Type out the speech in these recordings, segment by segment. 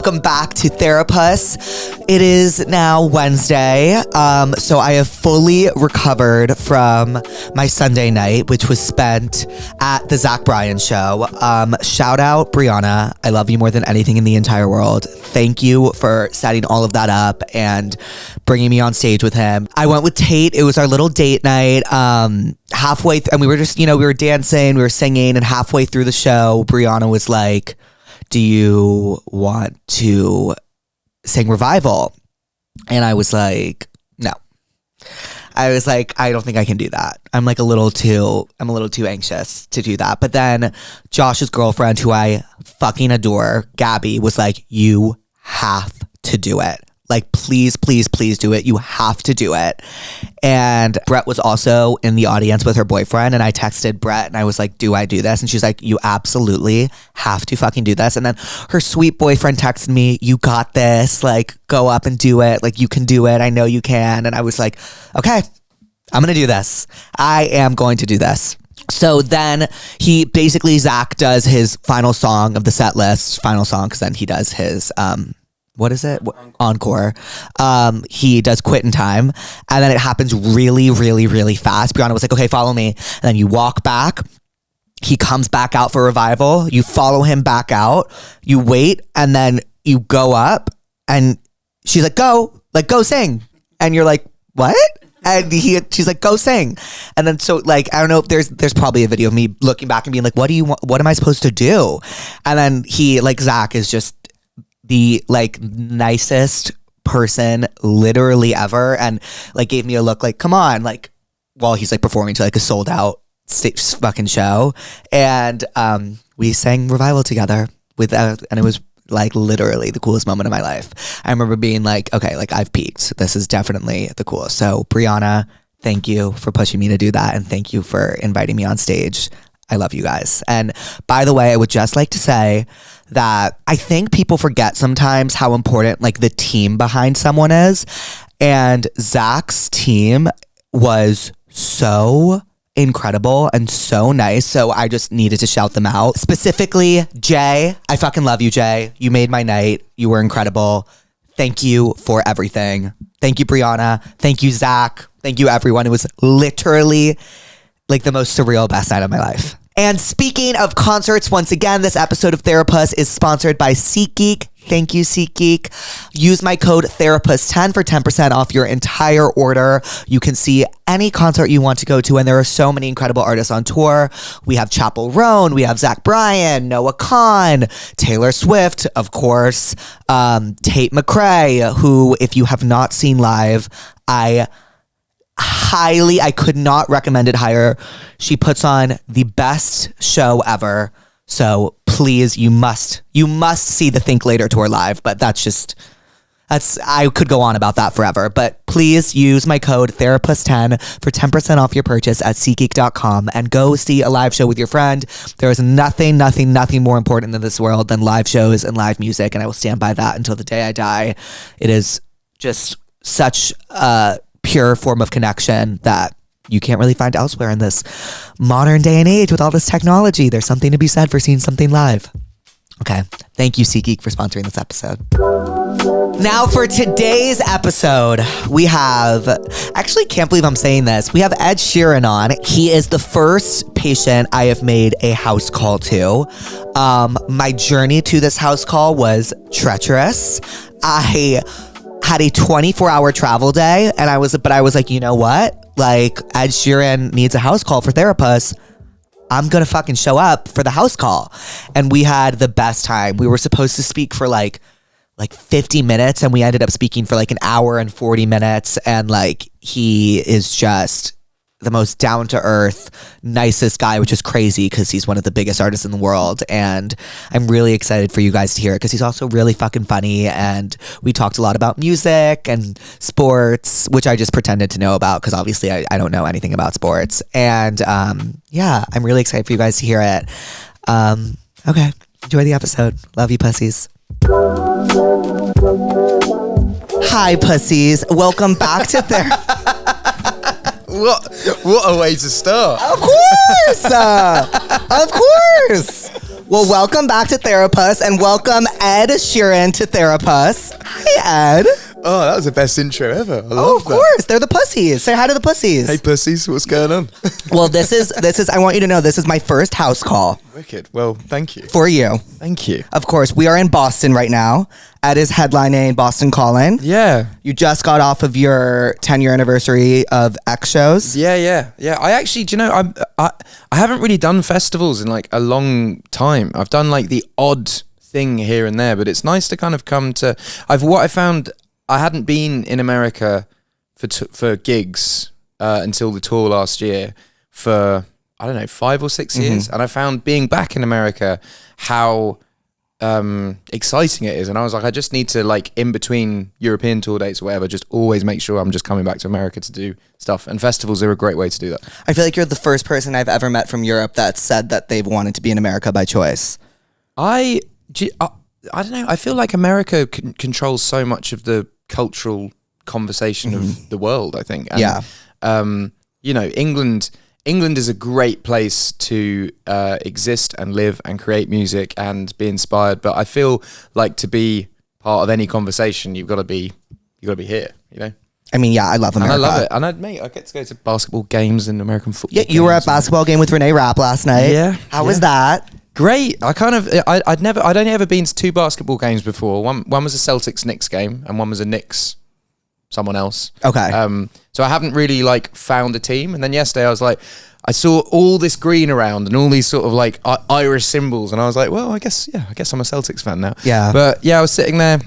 Welcome back to Therapuss. It is now Wednesday, so I have fully recovered from my Sunday night, which was spent at the Zach Bryan show. Shout out Brianna. I love you more than anything in the entire world. Thank you for setting all of that up and bringing me on stage with him. I went with Tate. It was our little date night. Halfway, and we were just, we were dancing, we were singing, and halfway through the show, Brianna was like, do you want to sing Revival? And I was like, no. I was like, I don't think I can do that. I'm a little too anxious to do that. But then Josh's girlfriend, who I fucking adore, Gabby, was like, you have to do it. Like, please, please, please do it. You have to do it. And Brett was also in the audience with her boyfriend. And I texted Brett and I was like, do I do this? And she's like, you absolutely have to fucking do this. And then her sweet boyfriend texted me, you got this. Like, go up and do it. Like, you can do it. I know you can. And I was like, okay, I'm going to do this. I am going to do this. So then Zach does his final song of the set list, because then he does his, what is it? Encore. He does Quit in Time. And then it happens really, really, really fast. Brianna was like, okay, follow me. And then you walk back. He comes back out for Revival. You follow him back out. You wait. And then you go up. And she's like, go sing. And you're like, what? And she's like, go sing. And then so I don't know if there's probably a video of me looking back and being like, what do you want? What am I supposed to do? And then Zach is just the nicest person literally ever, and gave me a look like, come on, while he's performing to a sold out fucking show. And we sang Revival together and it was literally the coolest moment of my life. I remember being like, okay, I've peaked. This is definitely the coolest. So Brianna, thank you for pushing me to do that, and thank you for inviting me on stage. I love you guys. And by the way, I would just like to say that I think people forget sometimes how important the team behind someone is. And Zach's team was so incredible and so nice. So I just needed to shout them out. Specifically, Jay. I fucking love you, Jay. You made my night. You were incredible. Thank you for everything. Thank you, Brianna. Thank you, Zach. Thank you, everyone. It was literally the most surreal best night of my life. And speaking of concerts, once again, this episode of Therapuss is sponsored by SeatGeek. Thank you, SeatGeek. Use my code Therapuss10 for 10% off your entire order. You can see any concert you want to go to, and there are so many incredible artists on tour. We have Chappell Roan, we have Zach Bryan, Noah Kahan, Taylor Swift, of course, Tate McRae, who, if you have not seen live, I could not recommend it higher. She puts on the best show ever. So please, you must see the Think Later tour live. But I could go on about that forever. But please use my code Therapuss10 for 10% off your purchase at SeatGeek.com and go see a live show with your friend. There is nothing more important in this world than live shows and live music. And I will stand by that until the day I die. It is just such a pure form of connection that you can't really find elsewhere in this modern day and age with all this technology. There's something to be said for seeing something live. Okay. Thank you, SeatGeek, for sponsoring this episode. Now for today's episode, we have, actually can't believe I'm saying this, we have Ed Sheeran on. He is the first patient I have made a house call to. My journey to this house call was treacherous. I had a 24-hour travel day, and I was like, you know what? Ed Sheeran needs a house call for Therapuss. I'm gonna fucking show up for the house call. And we had the best time. We were supposed to speak for 50 minutes, and we ended up speaking for an hour and 40 minutes. And he is just the most down-to-earth, nicest guy, which is crazy because he's one of the biggest artists in the world. And I'm really excited for you guys to hear it because he's also really fucking funny. And we talked a lot about music and sports, which I just pretended to know about because obviously I don't know anything about sports. And yeah, I'm really excited for you guys to hear it. Okay, enjoy the episode. Love you, pussies. Hi, pussies. Welcome back to What a way to start. Of course. Of course. Well, welcome back to Therapuss, and welcome Ed Sheeran to Therapuss. Hi, Ed. Oh, that was the best intro ever. I love that. Of course. They're the pussies. Say hi to the pussies. Hey, pussies. What's going on? Well, this is, I want you to know, this is my first house call. Wicked. Well, thank you. For you. Thank you. Of course, we are in Boston right now. Ed is headlining Boston Calling. Yeah. You just got off of your 10-year anniversary of X shows. Yeah. I actually, do you know, I haven't really done festivals in like a long time. I've done like the odd thing here and there, but it's nice to kind of come to, what I found, I hadn't been in America for gigs until the tour last year for, I don't know, 5 or 6 years. And I found being back in America, how exciting it is. And I was like, I just need to, like, in between European tour dates or whatever, just always make sure I'm just coming back to America to do stuff. And festivals are a great way to do that. I feel like you're the first person I've ever met from Europe that said that they've wanted to be in America by choice. I don't know. I feel like America controls so much of the cultural conversation of the world, I think. And, you know, England is a great place to exist and live and create music and be inspired. But I feel like to be part of any conversation, you got to be here, you know? I mean, yeah, I love America. And I love it. And I get to go to basketball games and American football games. Yeah, you were at basketball game with Renee Rapp last night. Yeah. How was that? Great. I'd only ever been to 2 basketball games before. One was a Celtics Knicks game, and one was a Knicks someone else. Okay. So I haven't really like found a team. And then yesterday I was like, I saw all this green around and all these sort of like Irish symbols, and I was like, well, I guess I'm a Celtics fan now. Yeah. But yeah, I was sitting there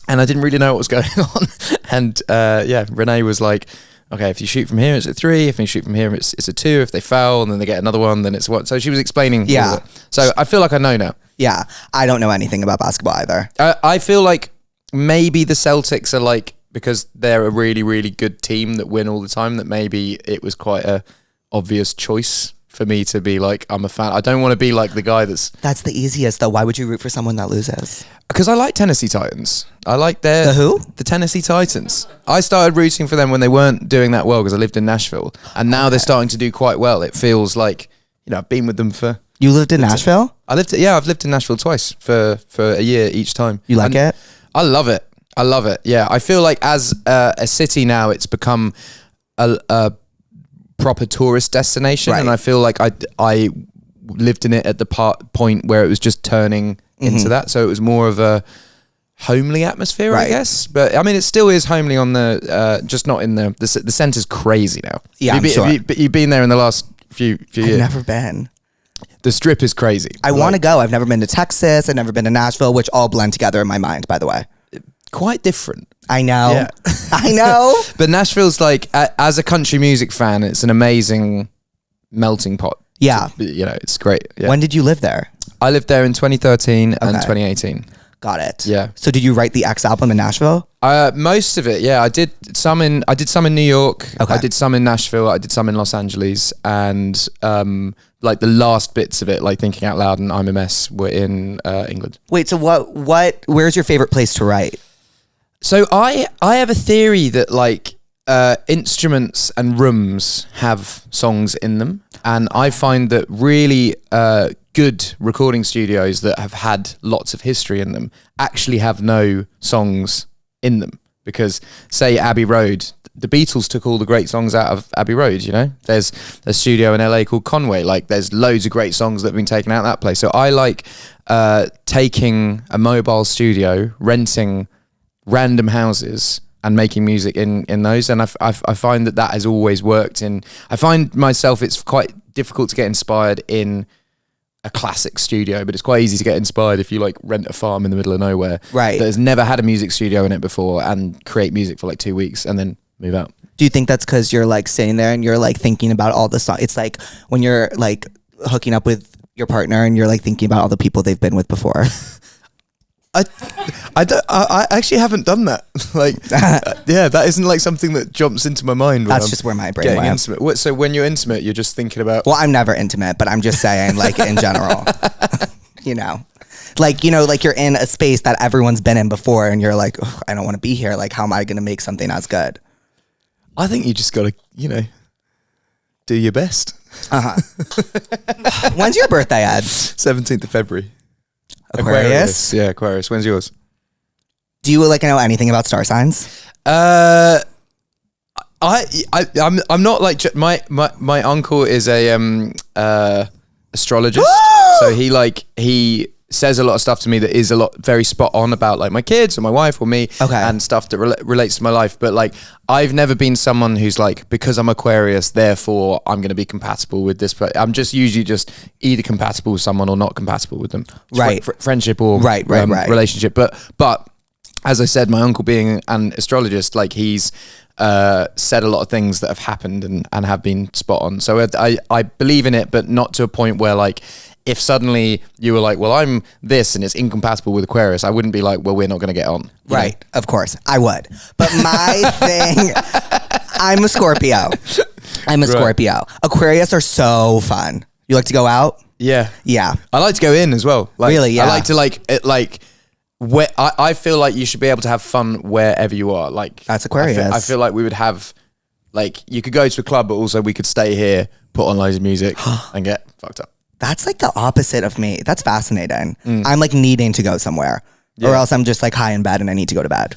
and I didn't really know what was going on. And Renee was like, okay, if you shoot from here, it's a 3. If you shoot from here, it's a 2. If they foul and then they get another one, then it's 1. So she was explaining. Yeah. So I feel like I know now. Yeah. I don't know anything about basketball either. I feel like maybe the Celtics are like, because they're a really, really good team that win all the time, that maybe it was quite a obvious choice for me to be like, I'm a fan. I don't want to be like the guy that's the easiest though. Why would you root for someone that loses? Because I like Tennessee Titans. I like the who? The Tennessee Titans. I started rooting for them when they weren't doing that well because I lived in Nashville, and now they're starting to do quite well. It feels like, you know, I've been with them for. You lived in Nashville? I've lived in Nashville twice for a year each time. You like it? I love it. Yeah, I feel like as a city now, it's become a proper tourist destination, right. And I feel like I lived in it at the point where it was just turning into that, so it was more of a homely atmosphere, right. I guess. But I mean, it still is homely on the just not in the centre's crazy now. Yeah, you've been there in the last few years. I've never been. The Strip is crazy. I want to go. I've never been to Texas. I've never been to Nashville, which all blend together in my mind, by the way. Quite different. I know. Yeah. I know. But Nashville's like, as a country music fan, it's an amazing melting pot. Yeah. You know, it's great. Yeah. When did you live there? I lived there in 2013 and 2018. Got it. Yeah. So did you write the X album in Nashville? Most of it, yeah. I did some in New York. Okay. I did some in Nashville. I did some in Los Angeles, and like the last bits of it, like Thinking Out Loud and I'm a Mess, were in England. Wait, so where's your favorite place to write? So I have a theory that like instruments and rooms have songs in them, and I find that really good recording studios that have had lots of history in them actually have no songs in them. Because say Abbey Road, the Beatles took all the great songs out of Abbey Road, you know? There's a studio in LA called Conway, like there's loads of great songs that have been taken out of that place. So I like taking a mobile studio, renting random houses and making music in those, and I find that has always worked. I find myself, it's quite difficult to get inspired in a classic studio, but it's quite easy to get inspired if you like rent a farm in the middle of nowhere, right, that has never had a music studio in it before, and create music for like 2 weeks and then move out. Do you think that's because you're like sitting there and you're like thinking about all the songs? It's like when you're like hooking up with your partner and you're like thinking about all the people they've been with before. I actually haven't done that. Like, yeah, that isn't like something that jumps into my mind. That's just where my brain went. Intimate. So when you're intimate, you're just thinking about. Well, I'm never intimate, but I'm just saying, like in general, you know, like you're in a space that everyone's been in before, and you're like, I don't want to be here. Like, how am I going to make something as good? I think you just got to, do your best. When's your birthday, Ed? 17th of February. Aquarius? Yeah, Aquarius. When's yours? Do you like know anything about star signs? I'm not like my uncle is a astrologist, so he says a lot of stuff to me that is very spot on about like my kids or my wife or me, and stuff that relates to my life. But like I've never been someone who's like, because I'm Aquarius, therefore I'm going to be compatible with this. But I'm just usually just either compatible with someone or not compatible with them. Right. Friendship or relationship. But as I said, my uncle being an astrologist, like he's said a lot of things that have happened and have been spot on. So I believe in it, but not to a point where like, if suddenly you were like, well, I'm this and it's incompatible with Aquarius, I wouldn't be like, well, we're not going to get on. Right. Of course. I would. But my thing, I'm a Scorpio. Scorpio. Aquarius are so fun. You like to go out? Yeah. Yeah. I like to go in as well. Like, really? Yeah. I like to where I feel like you should be able to have fun wherever you are. Like that's Aquarius. I feel like we would have, like, you could go to a club, but also we could stay here, put on loads of music and get fucked up. That's like the opposite of me. That's fascinating. I'm like needing to go somewhere, or else I'm just like high in bed and I need to go to bed.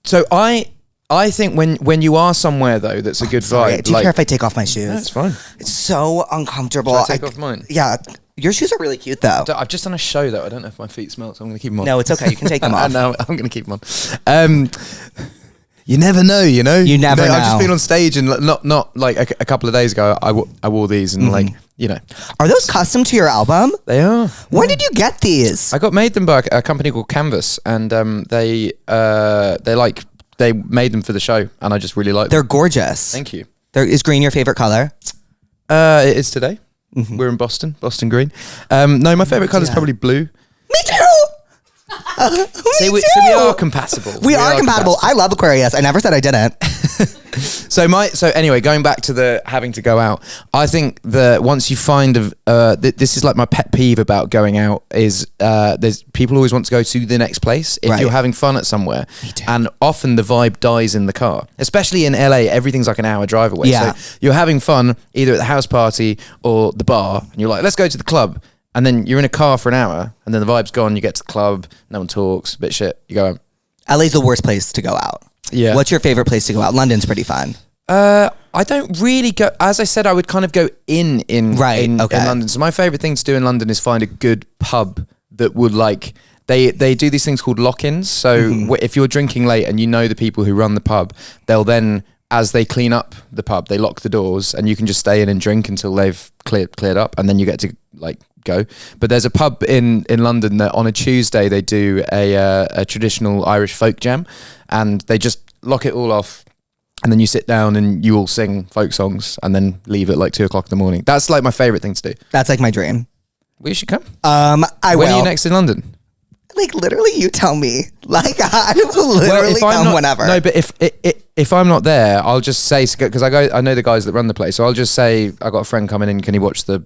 So I think when you are somewhere though, that's a good vibe. Do you care if I take off my shoes? That's fine. It's so uncomfortable. Should I take off mine? Yeah. Your shoes are really cute though. I've just done a show though. I don't know if my feet smell, so I'm going to keep them on. No, it's okay. You can take them off. No, I'm going to keep them on. You never know, you know? You never know. I've just been on stage and not like a couple of days ago, I wore these and like, you know. Are those custom to your album? They are. When did you get these? I got made them by a company called Canvas, and they made them for the show, and I just really like them. They're gorgeous. Thank you. Is green your favorite color? It is today. We're in Boston Green. No, my favorite color is probably blue. Me too. So we are compatible. We are compatible. I love Aquarius. I never said I didn't. So anyway, going back to the having to go out, I think that once you find this is like my pet peeve about going out is there's people always want to go to the next place if you're having fun at somewhere, and often the vibe dies in the car, especially in LA. Everything's like an hour drive away. Yeah. So you're having fun either at the house party or the bar, and you're like, let's go to the club. And then you're in a car for an hour, and then the vibe's gone. You get to the club, no one talks, a bit shit. You go home. LA's the worst place to go out. Yeah. What's your favorite place to go out? London's pretty fun. I don't really go. As I said, I would kind of go in London. So my favorite thing to do in London is find a good pub that would like. They do these things called lock-ins. So if you're drinking late and you know the people who run the pub, they'll then, as they clean up the pub, they lock the doors, and you can just stay in and drink until they've cleared up, and then you get to like go. But there's a pub in London that on a Tuesday they do a traditional Irish folk jam, and they just lock it all off, and then you sit down and you all sing folk songs and then leave at like 2:00 in the morning. That's like my favorite thing to do. That's like my dream. We should come. I will. When are you next in London? Like literally, you tell me. Like I will literally come whenever. No, but if I'm not there, I'll just say, because I know the guys that run the place, so I'll just say I got a friend coming in. Can he watch the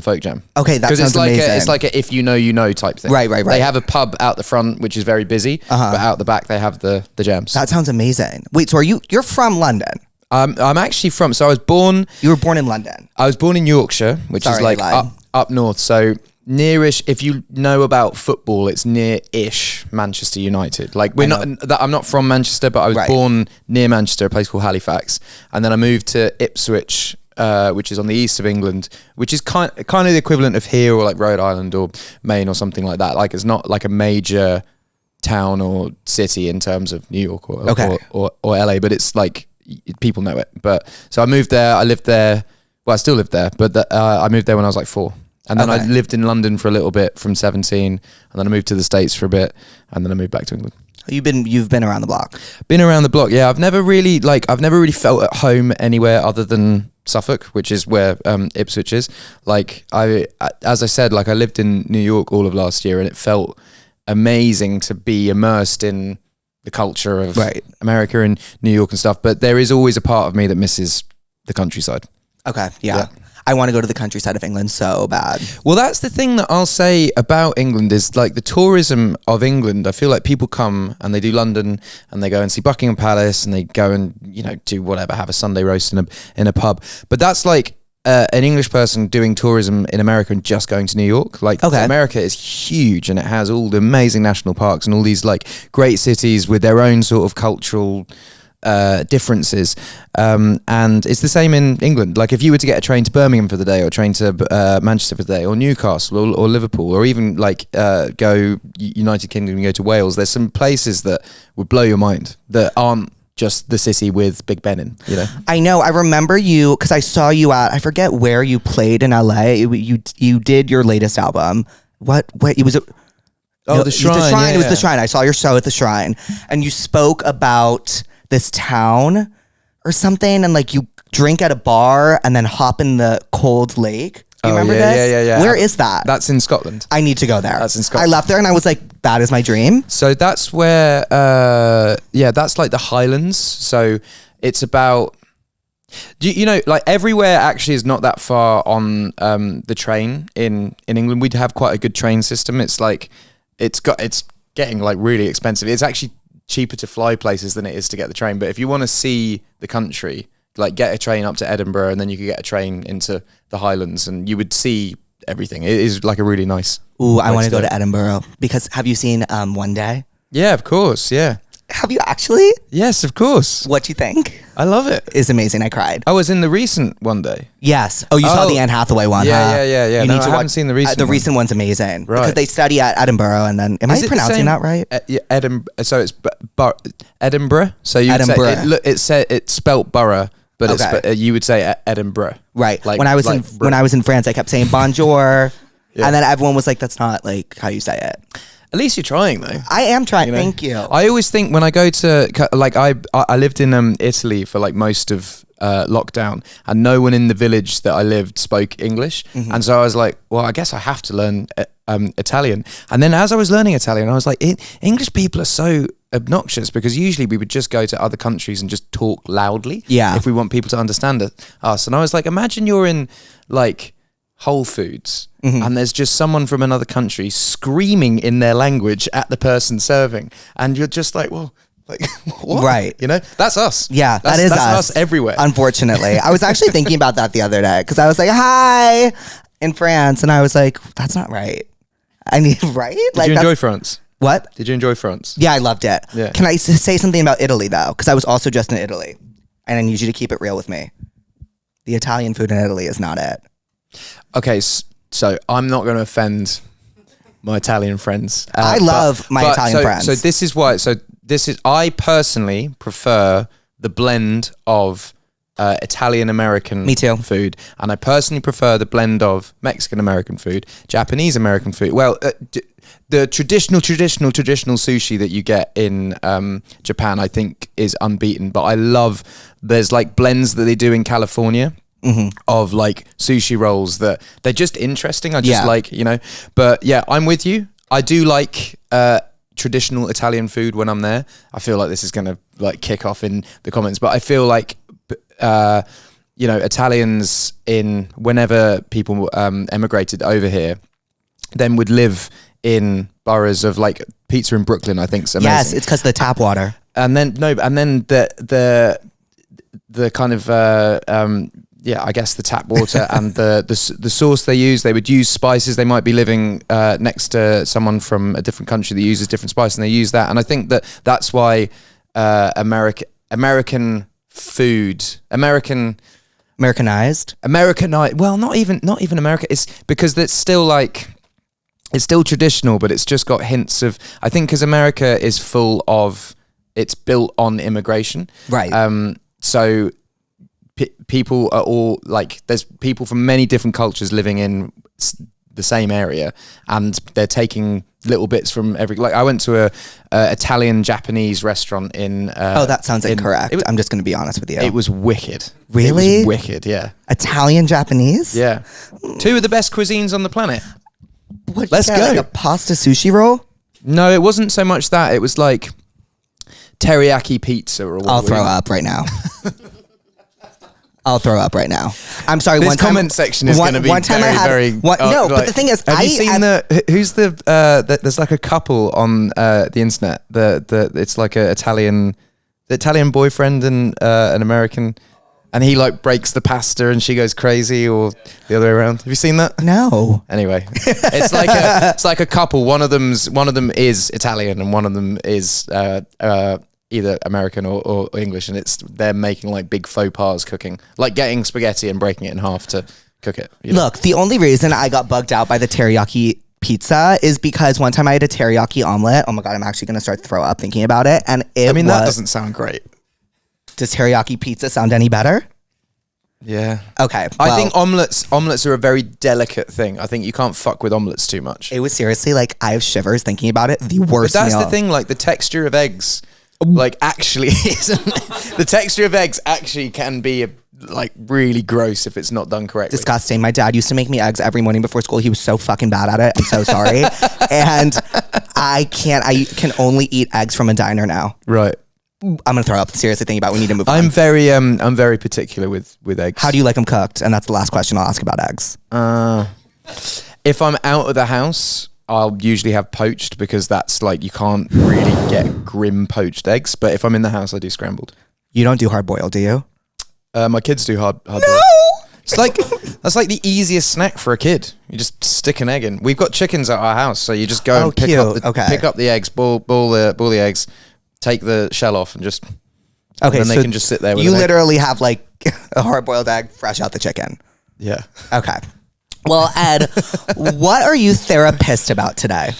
folk jam? Okay, that sounds amazing. It's like a if you know type thing. Right. They have a pub out the front which is very busy, but out the back they have the jams. That sounds amazing. Wait, so you're from London? I'm actually from. So I was born. You were born in London. I was born in Yorkshire, which is like up north. So nearish, if you know about football, it's near-ish Manchester United. Like I'm not from Manchester, but I was born near Manchester, a place called Halifax, and then I moved to Ipswich, which is on the east of England, which is kind of the equivalent of here or like Rhode Island or Maine or something like that. Like it's not like a major town or city in terms of New York or LA, but it's like people know it. But so I moved there. I lived there. Well, I still live there, but I moved there when I was like 4. And then I lived in London for a little bit from 17, and then I moved to the States for a bit, and then I moved back to England. You've been around the block. Been around the block, yeah. I've never really felt at home anywhere other than Suffolk, which is where Ipswich is. Like as I said, like I lived in New York all of last year, and it felt amazing to be immersed in the culture of America and New York and stuff. But there is always a part of me that misses the countryside. Okay, yeah. I want to go to the countryside of England so bad. Well, that's the thing that I'll say about England is like the tourism of England. I feel like people come and they do London and they go and see Buckingham Palace and they go and, you know, do whatever, have a Sunday roast in a pub. But that's like an English person doing tourism in America and just going to New York. Like America is huge and it has all the amazing national parks and all these like great cities with their own sort of cultural differences, and it's the same in England. Like if you were to get a train to Birmingham for the day, or a train to Manchester for the day, or Newcastle, or Liverpool, or even like go United Kingdom and go to Wales, there's some places that would blow your mind that aren't just the city with Big Ben in, you know. I know. I remember you because I saw you at, I forget where you played in LA. You did your latest album. What it was. The Shrine. The Shrine. Yeah, it was the Shrine. I saw your show at the Shrine, and you spoke about this town or something, and like you drink at a bar and then hop in the cold lake. Do you remember this? Yeah. Where is that? That's in Scotland. I need to go there. That's in Scotland. I left there and I was like, that is my dream. So that's where, that's like the Highlands. So it's about, you know, like everywhere actually is not that far on the train in England. We'd have quite a good train system. It's like, it's getting like really expensive. It's actually cheaper to fly places than it is to get the train. But if you want to see the country, like get a train up to Edinburgh and then you could get a train into the Highlands and you would see everything. It is like a really nice. Ooh, I want to go to Edinburgh because have you seen One Day? Yeah, of course. Yeah. Have you actually? Yes, of course. What do you think? I love it. It's amazing. I cried. I was in the recent One Day. Yes. Oh, you saw the Anne Hathaway one, huh? Yeah. You No, need to I haven't seen the recent The one. recent one's amazing. Right. Because they study at Edinburgh and then, am I pronouncing that right? Edinburgh. So it's Edinburgh. So you Edinburgh. Say it's spelt borough, but it's you would say Edinburgh. Right. Like, when I was in France, I kept saying bonjour, and then everyone was like, "That's not like how you say it." At least you're trying, though. I am trying. You know? Thank you. I always think when I go to like I lived in Italy for like most of lockdown, and no one in the village that I lived spoke English, and so I was like, well, I guess I have to learn Italian. And then as I was learning Italian, I was like, English people are so obnoxious because usually we would just go to other countries and just talk loudly if we want people to understand us. And I was like, imagine you're in like Whole Foods and there's just someone from another country screaming in their language at the person serving, and you're just like, well, like what? Right. You know, that's us. Yeah, that's us everywhere. Unfortunately, I was actually thinking about that the other day because I was like, "Hi," in France, and I was like, "That's not right." I need right. Did you enjoy France? What? Did you enjoy France? Yeah, I loved it. Yeah. Can I say something about Italy though? Because I was also just in Italy, and I need you to keep it real with me. The Italian food in Italy is not it. Okay, so I'm not going to offend my Italian friends. I love my Italian friends. So this is why. I personally prefer the blend of Italian American food, and I personally prefer the blend of Mexican American food, Japanese American food. Well, the traditional sushi that you get in Japan, I think, is unbeaten. But I love there's like blends that they do in California. Of like sushi rolls that they're just interesting. I just like, you know, but yeah, I'm with you. I do like traditional Italian food when I'm there. I feel like this is going to like kick off in the comments, but I feel like, you know, Italians whenever people emigrated over here, then would live in boroughs of like pizza in Brooklyn, I think. Is amazing. Yes, it's because of the tap water. And then the kind of I guess the tap water and the sauce they use. They would use spices. They might be living next to someone from a different country that uses different spice, and they use that. And I think that's why American food, Americanized. Well, not even America. It's because it's still like. It's still traditional, but it's just got hints of. I think because America is full of. It's built on immigration, right? So. People are all like, there's people from many different cultures living in the same area, and they're taking little bits from every. Like, I went to a Italian Japanese restaurant in. That sounds incorrect. I'm just going to be honest with you. It was wicked. Really? It was wicked. Yeah. Italian Japanese. Yeah. Two of the best cuisines on the planet. Let's go. Like a pasta sushi roll. No, it wasn't so much that. It was like teriyaki pizza or. I'll throw up right now. I'll throw up right now. I'm sorry. This comment section is going to be but the thing is, have you seen who's there's like a couple on the internet. It's like the Italian boyfriend and an American, and he like breaks the pasta and she goes crazy, or the other way around. Have you seen that? No. Anyway, it's like a couple. One of them is Italian and one of them is either American or English, and they're making like big faux pas cooking, like getting spaghetti and breaking it in half to cook it. You know? Look, the only reason I got bugged out by the teriyaki pizza is because one time I had a teriyaki omelet. Oh my God, I'm actually going to start to throw up thinking about it. And that doesn't sound great. Does teriyaki pizza sound any better? Yeah. Okay. I think omelets are a very delicate thing. I think you can't fuck with omelets too much. It was seriously like, I have shivers thinking about it. The worst But that's meal. the thing, like the texture of eggs, like actually isn't. The texture of eggs actually can be like really gross if it's not done correctly. Disgusting. My dad used to make me eggs every morning before school. He was so fucking bad at it. I'm so sorry. And I can only eat eggs from a diner now. Right. I'm gonna throw up. Seriously thinking about we need to move on. I'm very particular with eggs. How do you like them cooked? And that's the last question I'll ask about eggs. If I'm out of the house, I'll usually have poached, because that's like, you can't really get grim poached eggs. But if I'm in the house, I do scrambled. You don't do hard boiled, do you? My kids do hard boiled. It's like, that's like the easiest snack for a kid. You just stick an egg in. We've got chickens at our house, so you just go and pick up the eggs, boil the eggs, take the shell off, and just okay. And then so they can just sit there. With you an literally have like a hard boiled egg fresh out the chicken. Yeah. Okay. Well, Ed, what are you therapist about today?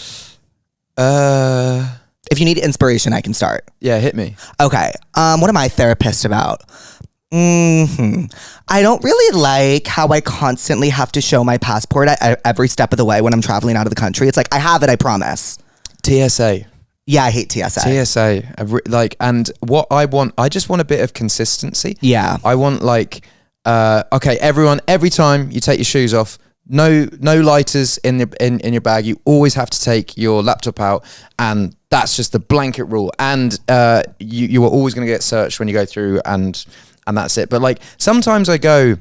If you need inspiration, I can start. Yeah, hit me. Okay. What am I therapist about? I don't really like how I constantly have to show my passport at every step of the way when I'm traveling out of the country. It's like, I have it, I promise. TSA. Yeah, I hate TSA. TSA. And what I want, I just want a bit of consistency. Yeah. I want like, okay, everyone, every time you take your shoes off, no lighters in your bag. You always have to take your laptop out, and that's just the blanket rule. And you are always going to get searched when you go through, and that's it. But like, sometimes I go,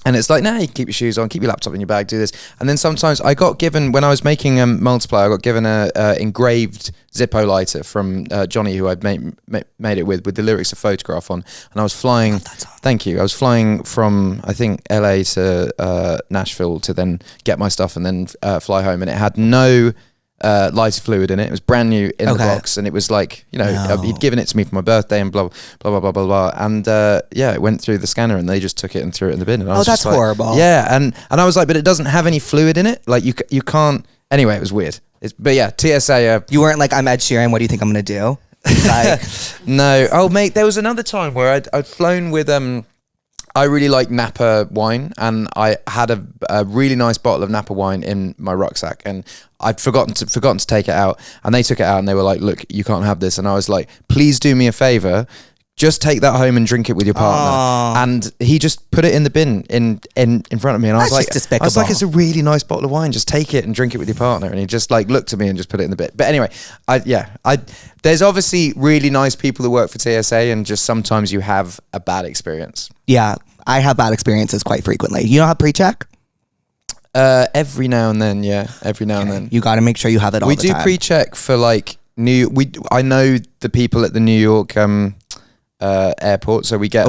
and it's like, nah, you can keep your shoes on, keep your laptop in your bag, do this. And then sometimes I got given, when I was making Multiply, I got given a engraved Zippo lighter from Johnny, who I'd made it with the lyrics of Photograph on. And I was flying, thank you, I was flying from, I think, LA to Nashville to then get my stuff and then fly home. And it had no lighter fluid in it. It was brand new in the box, and it was like, he'd given it to me for my birthday and blah blah blah blah blah blah. And it went through the scanner, and they just took it and threw it in the bin. And I was that's like, horrible. Yeah, and I was like, but it doesn't have any fluid in it. Like you can't. Anyway, it was weird. But yeah, TSA. You weren't like, I'm Ed Sheeran, what do you think I'm gonna do? Like, no. Oh mate, there was another time where I'd flown with I really like Napa wine, and I had a really nice bottle of Napa wine in my rucksack, and I'd forgotten to take it out, and they took it out, and they were like, "Look, you can't have this." And I was like, "Please do me a favor, just take that home and drink it with your partner." Aww. And he just put it in the bin in front of me, and I was like, despicable. I was like, "It's a really nice bottle of wine. Just take it and drink it with your partner." And he just like looked at me and just put it in the bin. But anyway, there's obviously really nice people that work for TSA, and just sometimes you have a bad experience. yeah, I have bad experiences quite frequently. You don't have pre-check? Every now and then, yeah. Every now and then. You got to make sure you have it all the time. We do pre-check for like I know the people at the New York airport, so we get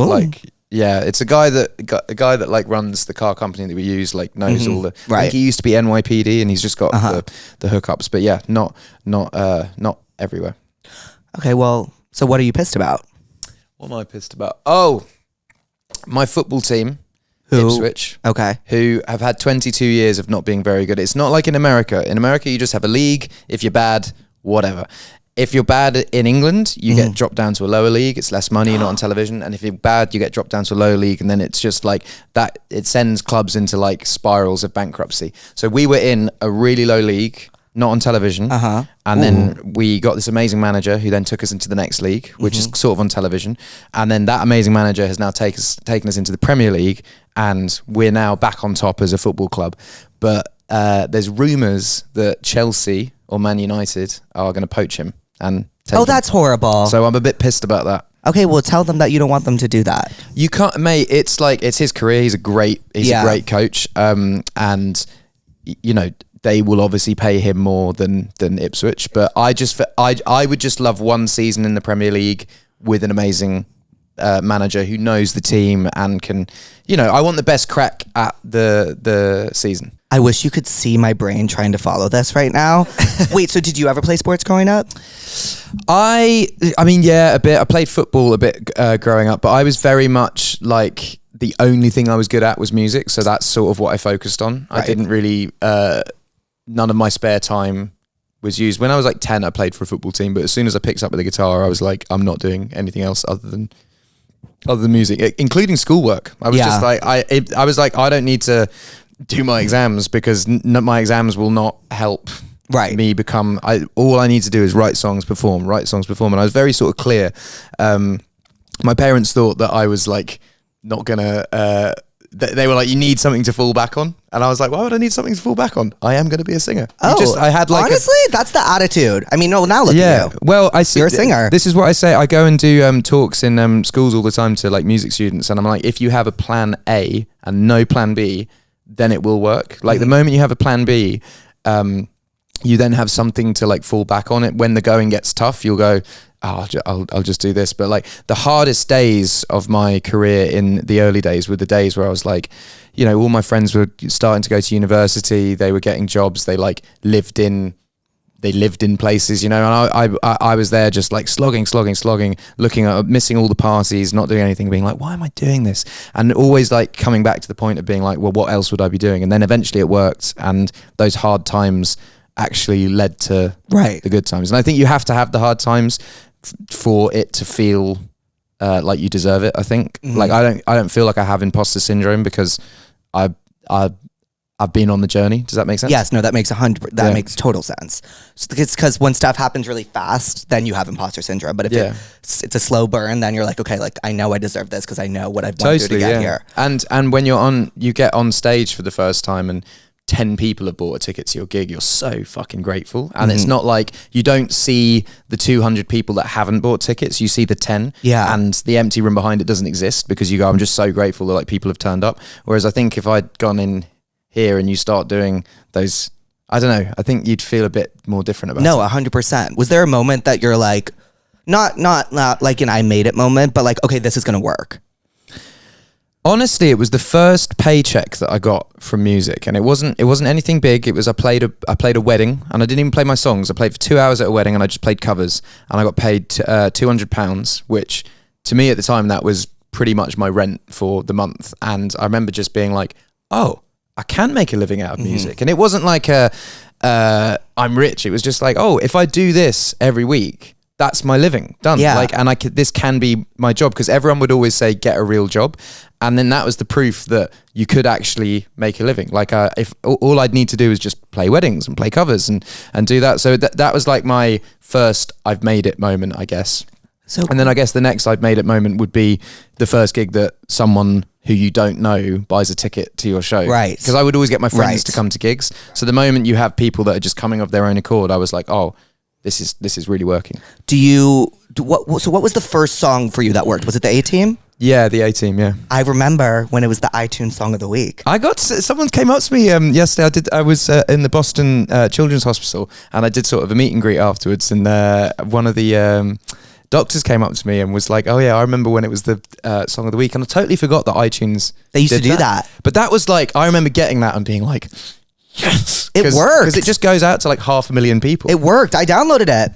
it's a guy that like runs the car company that we use, like knows all the. Right. I think he used to be NYPD, and he's just got the hookups. But yeah, not everywhere. Okay, well, so what are you pissed about? What am I pissed about? Oh, my football team. Ipswich, who have had 22 years of not being very good. It's not like in America. In America, you just have a league. If you're bad, whatever. If you're bad in England, you get dropped down to a lower league. It's less money, you're not on television. And if you're bad, you get dropped down to a lower league. And then it's just like that. It sends clubs into like spirals of bankruptcy. So we were in a really low league, not on television. And then we got this amazing manager who then took us into the next league, which is sort of on television. And then that amazing manager has now taken us into the Premier League, and we're now back on top as a football club. But there's rumours that Chelsea or Man United are going to poach him and take him. That's horrible. So I'm a bit pissed about that. Okay, well, tell them that you don't want them to do that. You can't, mate. It's like, it's his career. He's a great coach. And they will obviously pay him more than Ipswich, but I would just love one season in the Premier League with an amazing manager who knows the team and can, I want the best crack at the season. I wish you could see my brain trying to follow this right now. Wait, so did you ever play sports growing up? I mean, yeah, a bit. I played football a bit growing up, but I was very much like the only thing I was good at was music. So that's sort of what I focused on. Right. I didn't really, none of my spare time was used. When I was like 10, I played for a football team, but as soon as I picked up the guitar, I was like, I'm not doing anything else other than music, including schoolwork. I was just like, I was like, I don't need to do my exams because my exams will not help me become, all I need to do is write songs, perform. And I was very sort of clear. My parents thought that I was like, not gonna, they were like, you need something to fall back on. And I was like, why would I need something to fall back on? I am going to be a singer. I had like honestly, that's the attitude. I mean, no, now look at you. Well, you're a singer. This is what I say. I go and do talks in schools all the time to like music students. And I'm like, if you have a plan A and no plan B, then it will work. Like the moment you have a plan B, you then have something to like fall back on it. When the going gets tough, you'll go, I'll just do this. But like the hardest days of my career in the early days were the days where I was like, all my friends were starting to go to university. They were getting jobs. They like lived in places, and I was there just like slogging, looking at, missing all the parties, not doing anything, being like, why am I doing this? And always like coming back to the point of being like, well, what else would I be doing? And then eventually it worked. And those hard times actually led to the good times. And I think you have to have the hard times for it to feel like you deserve it. I think like I don't feel like I have imposter syndrome because I've been on the journey. Does that make sense? Yes, no, that makes makes total sense. It's because when stuff happens really fast, then you have imposter syndrome. But if it's a slow burn, then you're like, okay, like I know I deserve this because I know what I've gone through to get here. And when you get on stage for the first time and 10 people have bought a ticket to your gig, you're so fucking grateful. And it's not like you don't see the 200 people that haven't bought tickets, you see the 10. Yeah. And the empty room behind it doesn't exist because you go, I'm just so grateful that like people have turned up. Whereas I think if I'd gone in here and you start doing those, I don't know, I think you'd feel a bit more different about it. No, 100%. Was there a moment that you're like, not like an I made it moment, but like, okay, this is going to work? Honestly, it was the first paycheck that I got from music, and it wasn't anything big. It was I played a wedding, and I didn't even play my songs. I played for 2 hours at a wedding, and I just played covers, and I got paid £200, which to me at the time that was pretty much my rent for the month. And I remember just being like, oh, I can make a living out of music, and it wasn't like I'm rich. It was just like, oh, if I do this every week, that's my living done. Yeah. Like, and this can be my job, because everyone would always say get a real job. And then that was the proof that you could actually make a living. Like if all I'd need to do is just play weddings and play covers and do that. So that was like my first I've made it moment, I guess. And then I guess the next I've made it moment would be the first gig that someone who you don't know buys a ticket to your show. Right. Because I would always get my friends to come to gigs. So the moment you have people that are just coming of their own accord, I was like, oh, this is really working. So what was the first song for you that worked? Was it the A-Team? Yeah, the A-Team, yeah. I remember when it was the iTunes Song of the Week. Someone came up to me yesterday. I was in the Boston Children's Hospital, and I did sort of a meet and greet afterwards, and one of the doctors came up to me and was like, oh yeah, I remember when it was the Song of the Week, and I totally forgot that iTunes They used to do that. But that was like, I remember getting that and being like, yes! It worked. Because it just goes out to like 500,000 people. It worked. I downloaded it.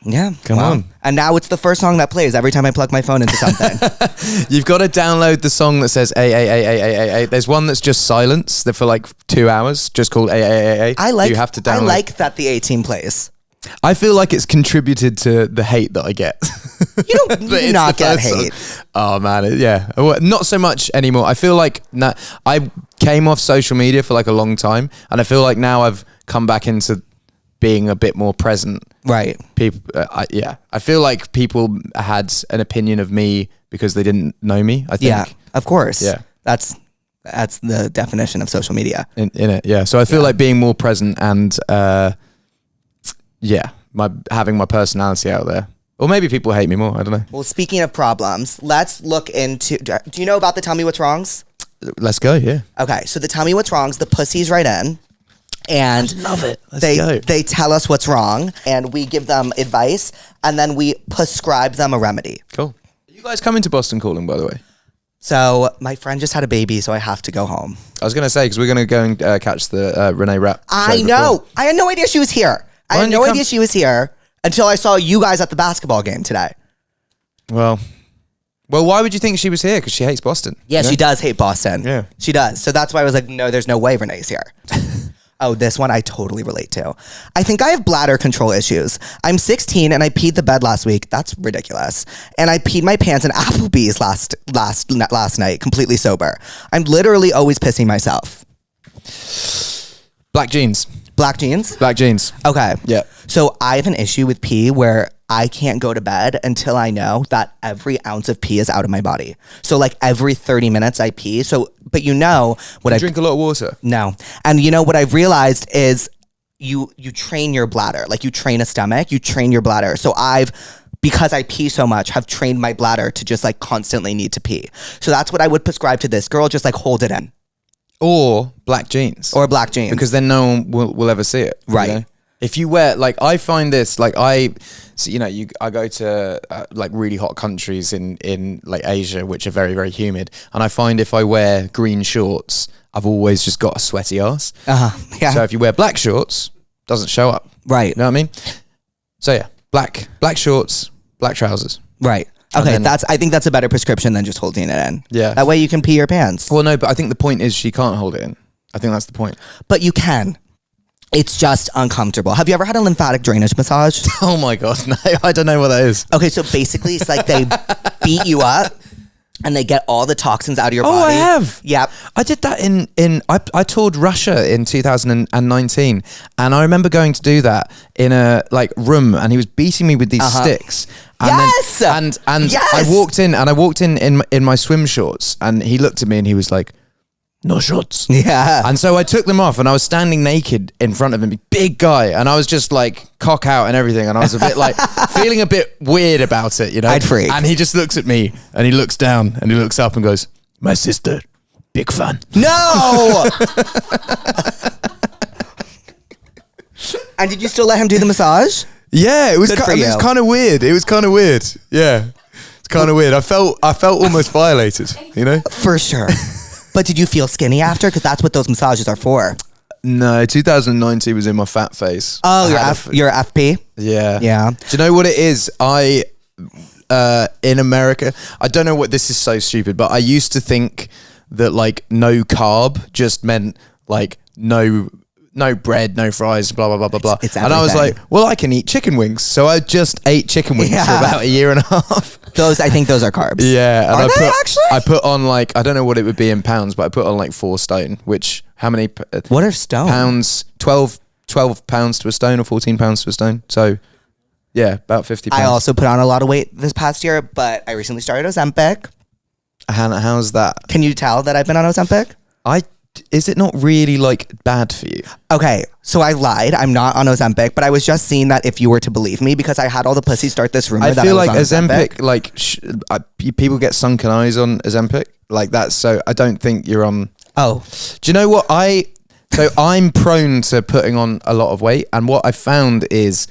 Yeah. Come on. And now it's the first song that plays every time I plug my phone into something. You've got to download the song that says A. There's one that's just silence that for like 2 hours, just called A. You have to download. I like that the A-Team plays. I feel like it's contributed to the hate that I get. You do not get hate. Oh man, yeah. Well, not so much anymore. I feel like I came off social media for like a long time, and I feel like now I've come back into being a bit more present. Right. People, I feel like people had an opinion of me because they didn't know me, I think. Yeah, of course. Yeah. That's the definition of social media. In it, yeah. So I feel like being more present and, having my personality out there. Or maybe people hate me more, I don't know. Well, speaking of problems, let's look into, do you know about the Tell Me What's Wrongs? Let's go, yeah. Okay, so the Tell Me What's Wrongs, the pussies write in. And I love it. Let's go. They tell us what's wrong, and we give them advice, and then we prescribe them a remedy. Cool. You guys coming to Boston Calling, by the way? So my friend just had a baby, so I have to go home. I was going to say, because we're going to go and catch the Renee Rapp show I know. before. I had no idea she was here. I had no idea she was here until I saw you guys at the basketball game today. Well, why would you think she was here? Because she hates Boston. Yeah, you know? she does hate Boston. Yeah. She does. So that's why I was like, no, there's no way Renee's here. Oh, this one I totally relate to. I think I have bladder control issues. I'm 16 and I peed the bed last week. That's ridiculous. And I peed my pants in Applebee's last night, completely sober. I'm literally always pissing myself. Black jeans. Black jeans? Black jeans. Okay. Yeah. So I have an issue with pee where I can't go to bed until I know that every ounce of pee is out of my body. So like every 30 minutes I pee. So, but you know what I drink a lot of water. No. And you know what I've realized is you train your bladder. Like you train a stomach, you train your bladder. So because I pee so much, have trained my bladder to just like constantly need to pee. So that's what I would prescribe to this girl. Just like hold it in. Or black jeans. Or black jeans. Because then no one will ever see it. Right. You know? If you wear, like, I find this, like, I go to like really hot countries in like Asia, which are very, very humid. And I find if I wear green shorts, I've always just got a sweaty ass. Yeah. So if you wear black shorts, doesn't show up. Right. You know what I mean? So yeah, black shorts, black trousers. Right. Okay, I think that's a better prescription than just holding it in. Yeah. That way you can pee your pants. Well, no, but I think the point is she can't hold it in. I think that's the point. But you can. It's just uncomfortable. Have you ever had a lymphatic drainage massage? Oh my God, no, I don't know what that is. Okay, so basically it's like they beat you up and they get all the toxins out of your body. Oh, I have. Yep. I did that I toured Russia in 2019, and I remember going to do that in a like room, and he was beating me with these sticks. And yes. Then, and yes! I walked in my swim shorts, and he looked at me and he was like, "No shorts." Yeah. And so I took them off, and I was standing naked in front of him, big guy, and I was just like cock out and everything, and I was a bit like feeling a bit weird about it, you know. I'd freak. And he just looks at me, and he looks down, and he looks up and goes, "My sister, big fan." No. And did you still let him do the massage? Yeah, it was kind of weird. It was kind of weird. Yeah, it's kind of weird. I felt almost violated, you know. For sure. But did you feel skinny after? Because that's what those massages are for. No, 2019 was in my fat phase. Oh, your FP? Yeah. Yeah. Do you know what it is? In America, I don't know what, this is so stupid, but I used to think that like no carb just meant like no bread, no fries, blah, blah, blah, blah, blah. It's and I was like, well, I can eat chicken wings. So I just ate chicken wings for about a year and a half. I think those are carbs. Yeah. And are they actually? I put on like, I don't know what it would be in pounds, but I put on like 4 stone, which how many? What are stone? Pounds, 12 pounds to a stone or 14 pounds to a stone. So yeah, about 50 pounds. I also put on a lot of weight this past year, but I recently started Ozempic. How's that? Can you tell that I've been on Ozempic? Is it not really like bad for you? Okay, so I lied. I'm not on Ozempic, but I was just seeing that if you were to believe me, because I had all the pussies start this rumor. I that feel I was like on Ozempic, like people get sunken eyes on Ozempic, like that. So I don't think you're on. Oh, do you know what So I'm prone to putting on a lot of weight, and what I found is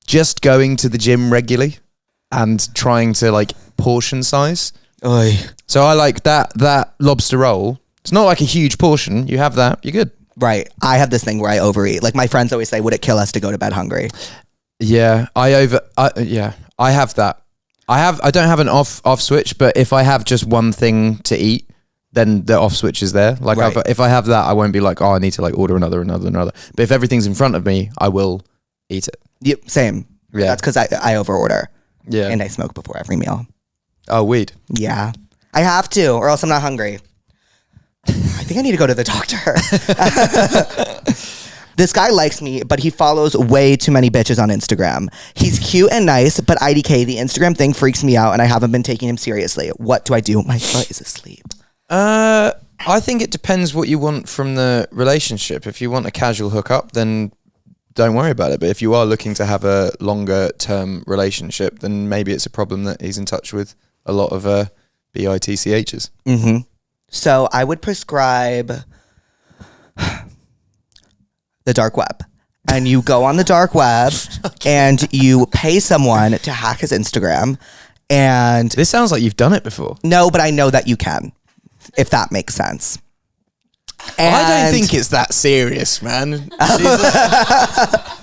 just going to the gym regularly and trying to like portion size. Oy. So I like that lobster roll. It's not like a huge portion. You have that, you're good. Right. I have this thing where I overeat. Like my friends always say, would it kill us to go to bed hungry? Yeah, I have that. I don't have an off switch, but if I have just one thing to eat, then the off switch is there. Like right. if I have that, I won't be like, oh, I need to like order another. But if everything's in front of me, I will eat it. Yep, same. Yeah. That's because I overorder. Yeah. And I smoke before every meal. Oh, weed. Yeah. I have to, or else I'm not hungry. I think I need to go to the doctor. This guy likes me, but he follows way too many bitches on Instagram. He's cute and nice, but IDK, the Instagram thing freaks me out and I haven't been taking him seriously. What do I do? My foot is asleep. I think it depends what you want from the relationship. If you want a casual hookup, then don't worry about it. But if you are looking to have a longer term relationship, then maybe it's a problem that he's in touch with a lot of BITCHs. Mm-hmm. So I would prescribe the dark web. And you go on the dark web and you pay someone to hack his Instagram And This sounds like you've done it before. no, but I know that you can, if that makes sense. I don't think it's that serious, man.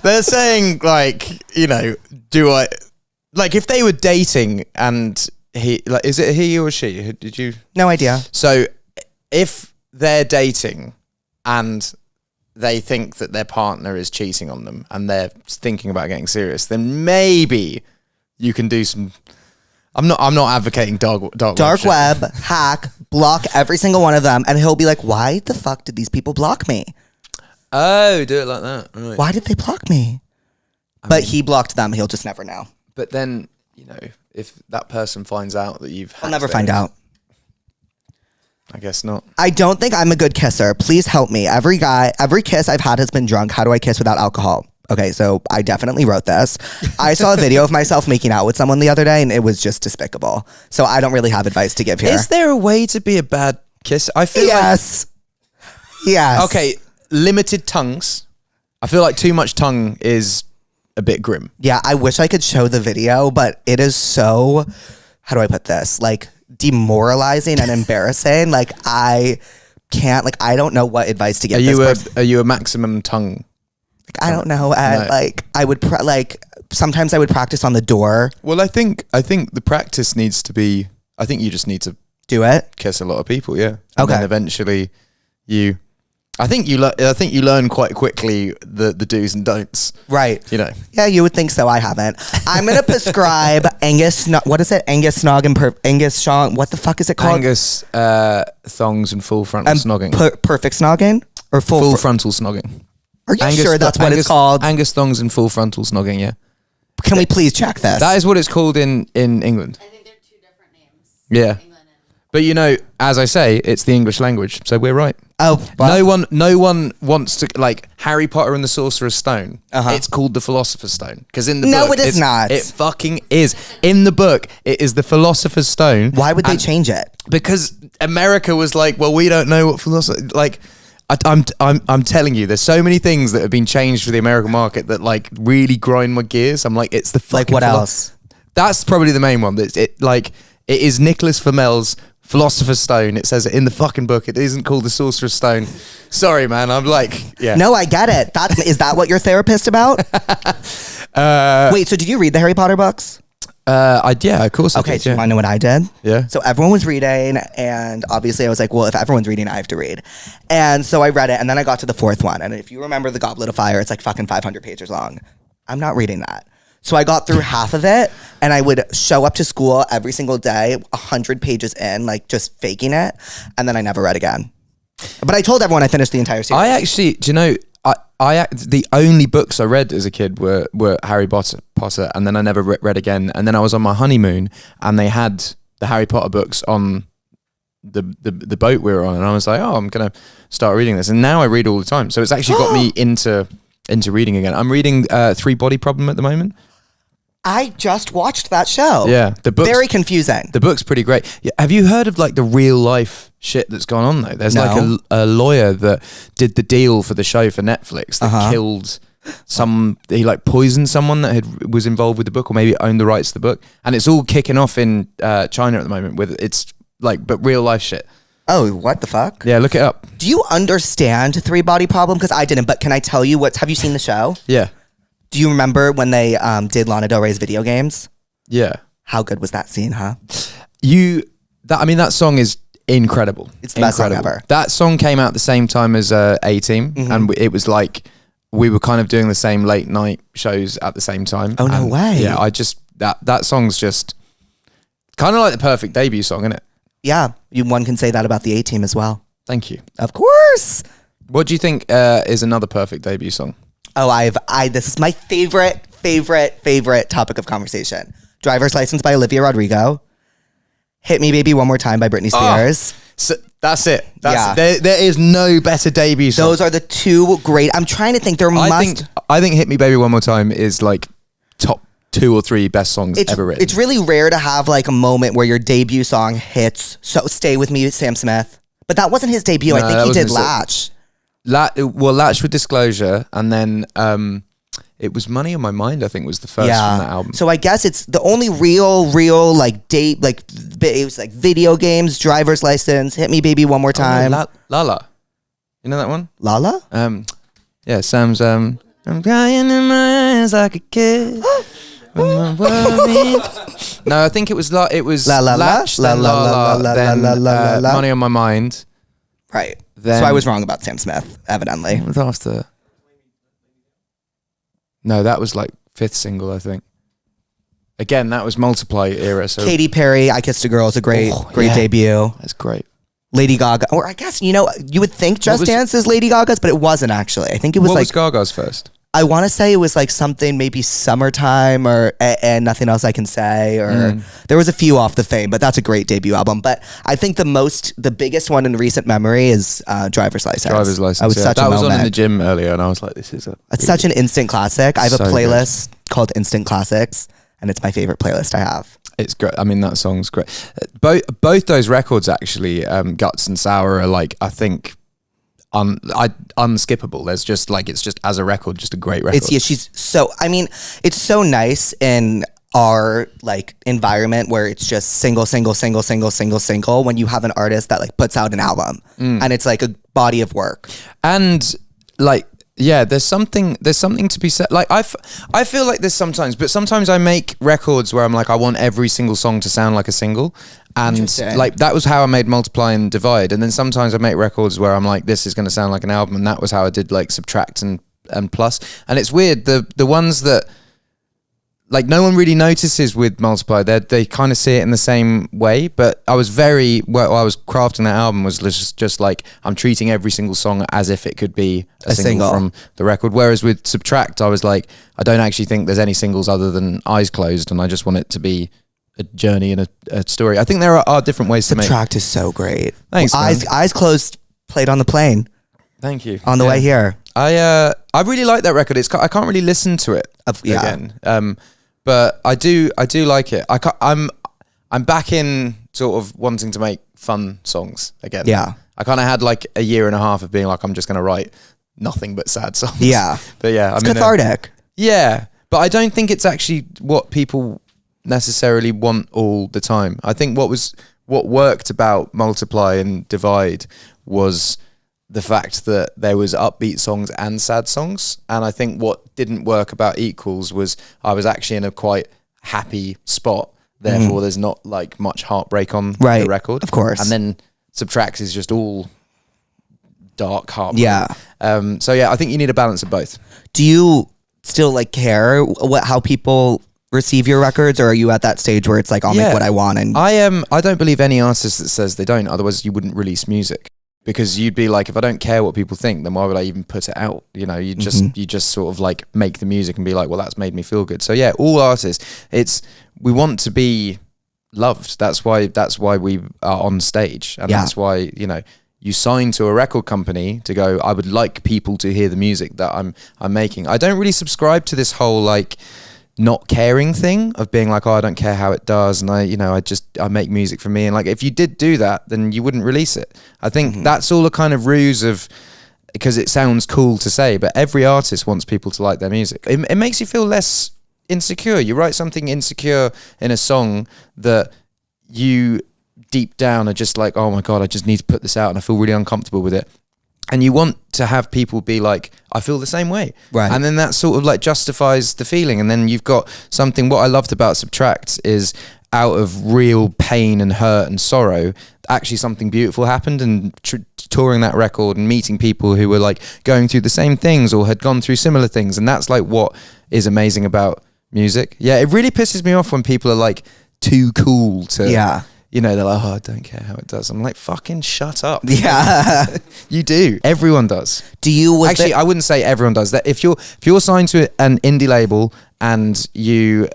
They're saying, like, you know, if they were dating and he, like, is it he or she? Did you? No idea. So if they're dating and they think that their partner is cheating on them and they're thinking about getting serious, then maybe you can do some. I'm not advocating dark web, hack, block every single one of them, and he'll be like, why the fuck did these people block me? Oh, do it like that. Right. Why did they block me? But he blocked them. He'll just never know. But then, you know, if that person finds out that you've I'll never find out. I guess not. I don't think I'm a good kisser. Please help me. Every kiss I've had has been drunk. How do I kiss without alcohol? Okay, so I definitely wrote this. I saw a video of myself making out with someone the other day, and it was just despicable. So I don't really have advice to give here. Is there a way to be a bad kisser? I feel yes. Yes. Okay, limited tongues. I feel like too much tongue is a bit grim. Yeah, I wish I could show the video, but it is so, how do I put this? Like, demoralizing and embarrassing. Like, I can't, like, I don't know what advice to give Are you a maximum tongue? I don't know. No. Like I would sometimes I would practice on the door. Well, I think the practice needs to be. I think you just need to do it. Kiss a lot of people, yeah. And then eventually, I think you learn quite quickly the do's and don'ts. Right. You know. Yeah, you would think so. I haven't. I'm gonna prescribe Angus. What is it? Angus snog and Angus Shong. What the fuck is it called? Angus thongs and full frontal snogging. Perfect snogging or full frontal snogging. Are you sure that's what it's called? Angus thongs and full frontal snogging, yeah. Can we please check this? That is what it's called in England. I think they're two different names. Yeah. But you know, as I say, it's the English language, so we're right. Oh, well. No one wants to, like, Harry Potter and the Sorcerer's Stone. It's called the Philosopher's Stone because in the book, it is not. It fucking is. In the book, it is the Philosopher's Stone. Why would they change it? Because America was like, well, we don't know what philosophy. Like, I'm telling you, there's so many things that have been changed for the American market that, like, really grind my gears. I'm like, it's the fucking. Like what else? That's probably the main one. It is Nicholas Flamel's Philosopher's Stone. It says it in the fucking book. It isn't called the Sorcerer's Stone. Sorry, man. I'm like, yeah. No, I get it. Is that what you're therapist about? Wait, so did you read the Harry Potter books? Yeah, of course. Okay, I did, so you want to know what I did? Yeah. So everyone was reading, and obviously I was like, well, if everyone's reading, I have to read. And so I read it, and then I got to the fourth one. And if you remember the Goblet of Fire, it's like fucking 500 pages long. I'm not reading that. So I got through half of it, and I would show up to school every single day, 100 pages in, like just faking it, and then I never read again. But I told everyone I finished the entire series. I actually, do you know, the only books I read as a kid were Harry Potter, and then I never read again. And then I was on my honeymoon, and they had the Harry Potter books on the boat we were on, and I was like, oh, I'm gonna start reading this, and now I read all the time. So it's actually got me into reading again. I'm reading Three Body Problem at the moment. I just watched that show. Yeah, the book's very confusing. The book's pretty great. Yeah, have you heard of, like, the real life shit that's gone on though? There's like a lawyer that did the deal for the show for Netflix that killed he like poisoned someone that was involved with the book, or maybe owned the rights to the book, and it's all kicking off in China at the moment with it's like, but real life shit. Oh, what the fuck? Yeah, look it up. Do you understand Three Body Problem? Because I didn't, but can I tell you have you seen the show? Yeah. Do you remember when they did Lana Del Rey's video games? Yeah. How good was that scene, huh? That song is incredible. It's the best song ever. That song came out the same time as A-Team, and it was like we were kind of doing the same late night shows at the same time. Oh, no way. Yeah, that song's just kind of like the perfect debut song, isn't it? Yeah, one can say that about the A-Team as well. Thank you. Of course. What do you think is another perfect debut song? Oh, this is my favorite topic of conversation. Driver's License by Olivia Rodrigo. Hit Me Baby One More Time by Britney Spears. So that's it. There is no better debut song. Those are the two great. I'm trying to think. I think Hit Me Baby One More Time is like top 2 or 3 best songs ever written. It's really rare to have like a moment where your debut song hits. So Stay With Me, Sam Smith. But that wasn't his debut. I think he did Latch. Latch with Disclosure, and then it was Money on My Mind, I think, was the first from that album. So I guess it's the only real like date, like it was like Video Games, Driver's License, Hit Me Baby One More Time. Lala. You know that one? Lala? Yeah, Sam's I'm crying in my eyes like a kid. No, I think it was Latch, then La La, then Money on My Mind. Right. Then, so I was wrong about Sam Smith, evidently. What was after? No, that was like 5th single, I think. Again, that was Multiply era. So Katy Perry, I Kissed a Girl is a great debut. That's great. Lady Gaga, or I guess, you would think Just Dance is Lady Gaga's, but it wasn't actually. I think it was what was Gaga's first? I want to say it was like something maybe Summertime or and Nothing Else I Can Say, or there was a few off the Fame, but that's a great debut album. But I think the biggest one in recent memory is Driver's License. Driver's License. I was such that a was moment. on in the gym earlier, and I was like, it's such an instant classic. I have a so playlist called Instant Classics, and it's my favorite playlist I have. It's great. I mean, that song's great. Both those records actually, Guts and Sour, are like, I think, unskippable. There's just like, it's just as a record, just a great record. She's so, I mean, it's so nice in our like environment where it's just single when you have an artist that like puts out an album and it's like a body of work. And like, yeah, there's something to be said. Like I feel like this sometimes, but sometimes I make records where I'm like, I want every single song to sound like a single. And like, that was how I made Multiply and Divide. And then sometimes I make records where I'm like, this is going to sound like an album. And that was how I did like Subtract and Plus. And it's weird. The ones that like no one really notices with Multiply, they kind of see it in the same way. But I was I was crafting that album was just like, I'm treating every single song as if it could be a single from the record. Whereas with Subtract, I was like, I don't actually think there's any singles other than Eyes Closed, and I just want it to be a journey and a story. I think there are different ways to make. Subtract is so great. Thanks, man. Eyes Closed played on the plane. Thank you. On the way here. I really like that record. I can't really listen to it again. But I do like it. I'm back in sort of wanting to make fun songs again. Yeah. I kind of had like a year and a half of being like, I'm just going to write nothing but sad songs. Yeah. But yeah, it's cathartic. Yeah. But I don't think it's actually what people necessarily want all the time. I think what worked about Multiply and Divide was the fact that there was upbeat songs and sad songs. And I think what didn't work about Equals was I was actually in a quite happy spot. Therefore, there's not like much heartbreak on the record. Of course. And then Subtract is just all dark heartbreak. Yeah. So yeah, I think you need a balance of both. Do you still like care how people receive your records, or are you at that stage where it's like, I'll make what I want? And I don't believe any artist that says they don't. Otherwise, you wouldn't release music. Because you'd be like, if I don't care what people think, then why would I even put it out? You know, you just sort of like make the music and be like, well, that's made me feel good. So yeah, all artists, we want to be loved. That's why we are on stage, and that's why, you know, you sign to a record company to go, I would like people to hear the music that I'm making. I don't really subscribe to this whole like not caring thing of being like, oh, I don't care how it does, and I make music for me. And like, if you did do that, then you wouldn't release it. I think that's all a kind of ruse of, because it sounds cool to say, but every artist wants people to like their music. It makes you feel less insecure. You write something insecure in a song that you deep down are just like, oh my God, I just need to put this out and I feel really uncomfortable with it. And you want to have people be like, I feel the same way. Right. And then that sort of like justifies the feeling. And then you've got something, what I loved about Subtract is out of real pain and hurt and sorrow, actually something beautiful happened. And touring that record and meeting people who were like going through the same things or had gone through similar things. And that's like what is amazing about music. Yeah, it really pisses me off when people are like too cool to... You know, they're like, oh, I don't care how it does. I'm like, fucking shut up. Yeah. You do. Everyone does. I wouldn't say everyone does. That if you're signed to an indie label and you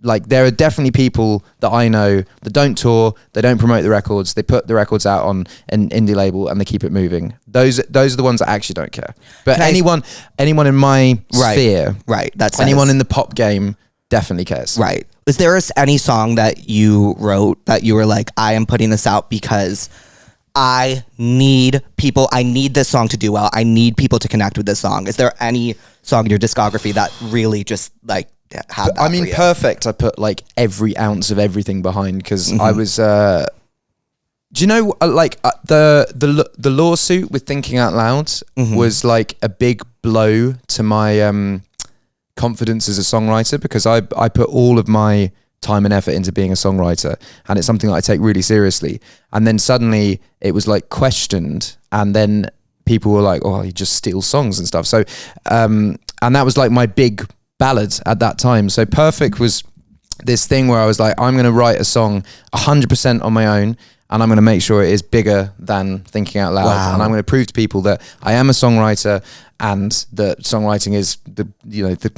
like, there are definitely people that I know that don't tour, they don't promote the records, they put the records out on an indie label and they keep it moving. Those are the ones that actually don't care. But anyone in my sphere, that's anyone in the pop game definitely cares. Right. Is there any song that you wrote that you were like, I am putting this out because I need this song to do well. I need people to connect with this song. Is there any song in your discography that really just like had that I mean, for you? Perfect. I put like every ounce of everything behind because I was. Do you know the lawsuit with Thinking Out Loud was like a big blow to my confidence as a songwriter because I put all of my time and effort into being a songwriter, and it's something that I take really seriously. And then suddenly it was like questioned, and then people were like, "Oh, he just steals songs and stuff." So, and that was like my big ballad at that time. So Perfect was this thing where I was like, I'm going to write a song 100% on my own, and I'm going to make sure it is bigger than Thinking Out Loud. Wow. And I'm going to prove to people that I am a songwriter and that songwriting is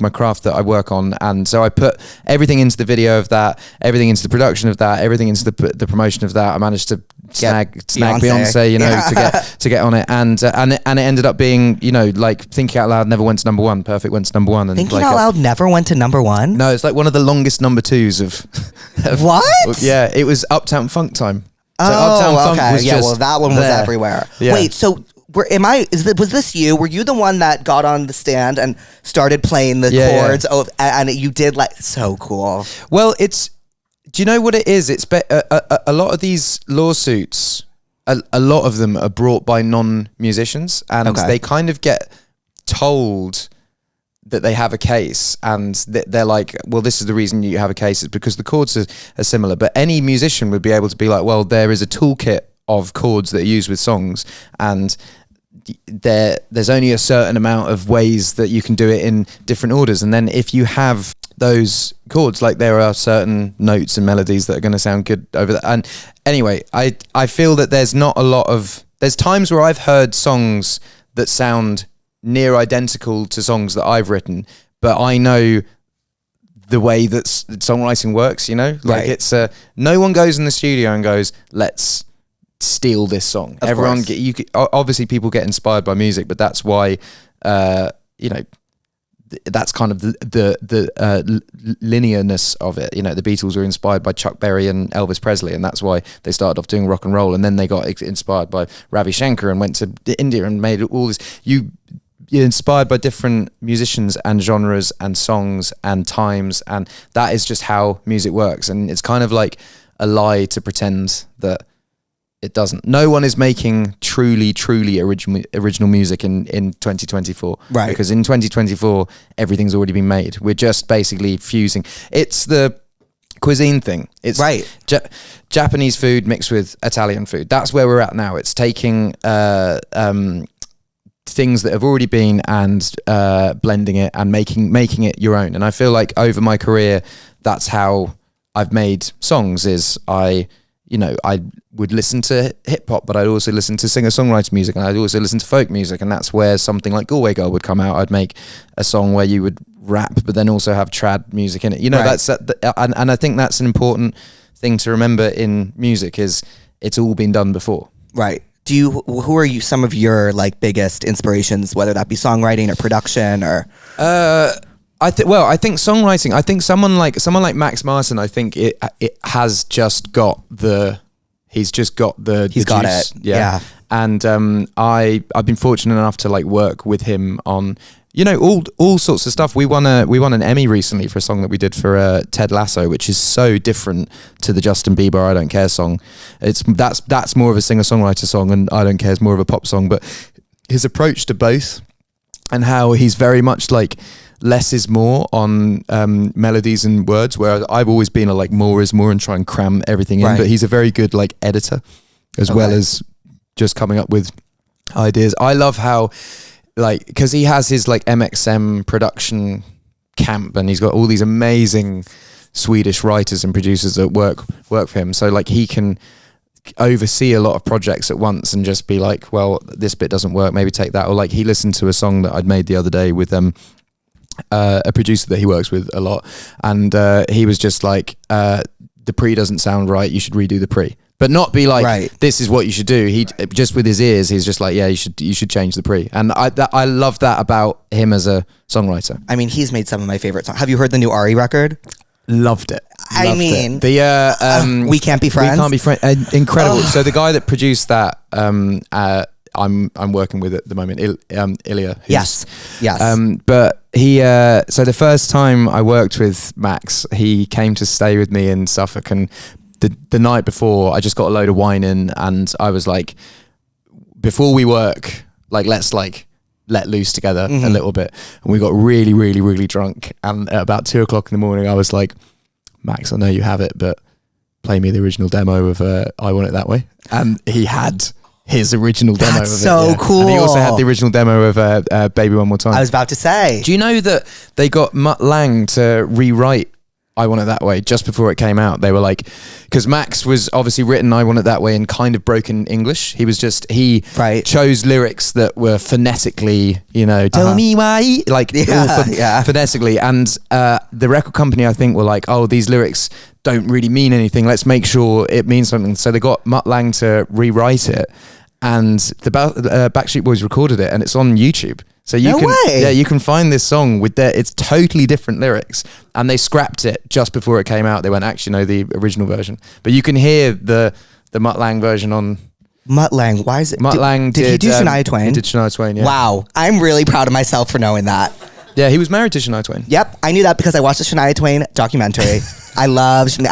my craft that I work on. And so I put everything into the video of that, everything into the production of that, everything into the promotion of that. I managed to snag Beyonce, to get on it, and it ended up being, like Thinking Out Loud never went to #1, Perfect went to #1. And Thinking Out Loud never went to #1? No, it's like one of the longest #2s of What? Yeah, it was Uptown Funk time. So Uptown Funk was just that one was there. everywhere. Yeah. Wait, so was this you? Were you the one that got on the stand and started playing the chords? Yeah. And you did so cool. Well, do you know what it is? It's a lot of these lawsuits, a lot of them are brought by non-musicians, and they kind of get told that they have a case, and they're like, well, this is the reason you have a case, is because the chords are similar. But any musician would be able to be like, well, there is a toolkit of chords that are used with songs, and there's only a certain amount of ways that you can do it in different orders. And then if you have those chords, like there are certain notes and melodies that are going to sound good over that. And anyway, I feel that there's times where I've heard songs that sound near identical to songs that I've written, but I know the way that songwriting works, like it's no one goes in the studio and goes, let's steal this song. Everyone obviously people get inspired by music, but that's why that's kind of the linearness of it. The Beatles were inspired by Chuck Berry and Elvis Presley, and that's why they started off doing rock and roll, and then they got inspired by Ravi Shankar and went to India and made all this. You're inspired by different musicians and genres and songs and times, and that is just how music works. And it's kind of like a lie to pretend that it doesn't. No one is making truly original music in 2024, right? Because in 2024 everything's already been made. We're just basically fusing. It's the cuisine thing. It's right. Japanese food mixed with Italian food. That's where we're at now. It's taking things that have already been and blending it and making it your own. And I feel like over my career, that's how I've made songs. Is I would listen to hip hop, but I'd also listen to singer-songwriter music, and I'd also listen to folk music, and that's where something like Galway Girl would come out. I'd make a song where you would rap, but then also have trad music in it. Right. And I think that's an important thing to remember in music, is it's all been done before. Right. Who are some of your biggest inspirations, whether that be songwriting or production or? I think songwriting. I think someone like Max Martin. I think it has just got the. He's got it. Yeah. And I've been fortunate enough to work with him on all sorts of stuff. We won an Emmy recently for a song that we did for Ted Lasso, which is so different to the Justin Bieber I Don't Care song. That's more of a singer-songwriter song, and I Don't Care is more of a pop song. But his approach to both, and how he's very much less is more on melodies and words, where I've always been more is more and try and cram everything in. Right. But he's a very good editor as well as just coming up with ideas. I love how because he has his MXM production camp, and he's got all these amazing Swedish writers and producers that work for him. So he can oversee a lot of projects at once and just be well, this bit doesn't work, maybe take that. Or he listened to a song that I'd made the other day with a producer that he works with a lot, and he was just the pre doesn't sound right, you should redo the pre. But not be right. This is what you should do. He just with his ears, he's just yeah, you should change the pre. And I love that about him as a songwriter. I mean, he's made some of my favorite songs. Have you heard the new Ari record? Loved it. I Loved mean, it. The We Can't Be Friends. We Can't Be Friends. Incredible. So the guy that produced that, I'm working with at the moment, Ilya. Yes. But he, so the first time I worked with Max, he came to stay with me in Suffolk, and the night before, I just got a load of wine in, and I was like, before we work, like, let's like let loose together a little bit. And we got really, really, really drunk. And at about 2 o'clock in the morning, I was like, Max, I know you have it, but play me the original demo of I Want It That Way. And he had his original demo That's of it. so cool. And he also had the original demo of Baby One More Time. I was about to say. Do you know that they got Mutt Lang to rewrite I Want It That Way just before it came out? They were like, because Max was obviously written I Want It That Way in kind of broken English. He chose lyrics that were phonetically, tell me why, like phonetically. And the record company, I think, were like, oh, these lyrics don't really mean anything. Let's make sure it means something. So they got Mutt Lang to rewrite it. And the Backstreet Boys recorded it, and it's on YouTube. So you can find this song with it's totally different lyrics, and they scrapped it just before it came out. They went, actually, no, the original version. But you can hear the Mutt Lang version on. Mutt Lang, why is it? Mutt Lang did he do Shania Twain? He did Shania Twain, yeah. Wow, I'm really proud of myself for knowing that. Yeah, he was married to Shania Twain. Yep, I knew that because I watched the Shania Twain documentary. I love me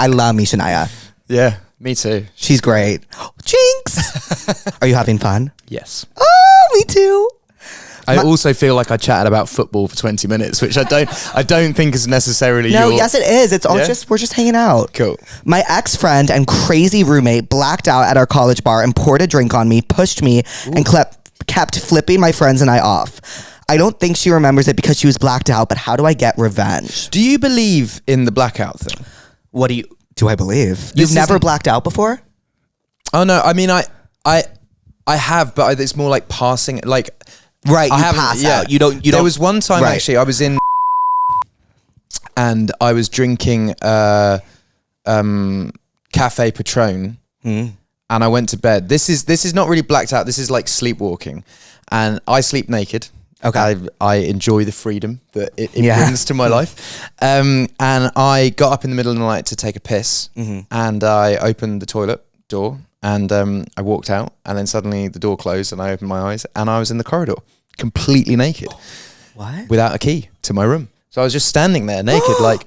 Shania. Yeah, me too. She's great. Jinx! Are you having fun? Yes. Oh, me too. I also feel like I chatted about football for 20 minutes, which I don't think is necessarily yes it is. It's all we're just hanging out. Cool. My ex-friend and crazy roommate blacked out at our college bar and poured a drink on me, pushed me, and kept flipping my friends and I off. I don't think she remembers it because she was blacked out, but how do I get revenge? Do you believe in the blackout thing? What do I believe? You've never blacked out before? Oh no, I mean I have, but it's more like passing, like. Right, you pass out. You don't. There was one time actually I was in and I was drinking Cafe Patron and I went to bed. This is not really blacked out. This is like sleepwalking, and I sleep naked. Okay, I enjoy the freedom that it brings to my life. And I got up in the middle of the night to take a piss, and I opened the toilet door. And I walked out, and then suddenly the door closed, and I opened my eyes, and I was in the corridor, completely naked. What? Without a key to my room. So I was just standing there naked, like,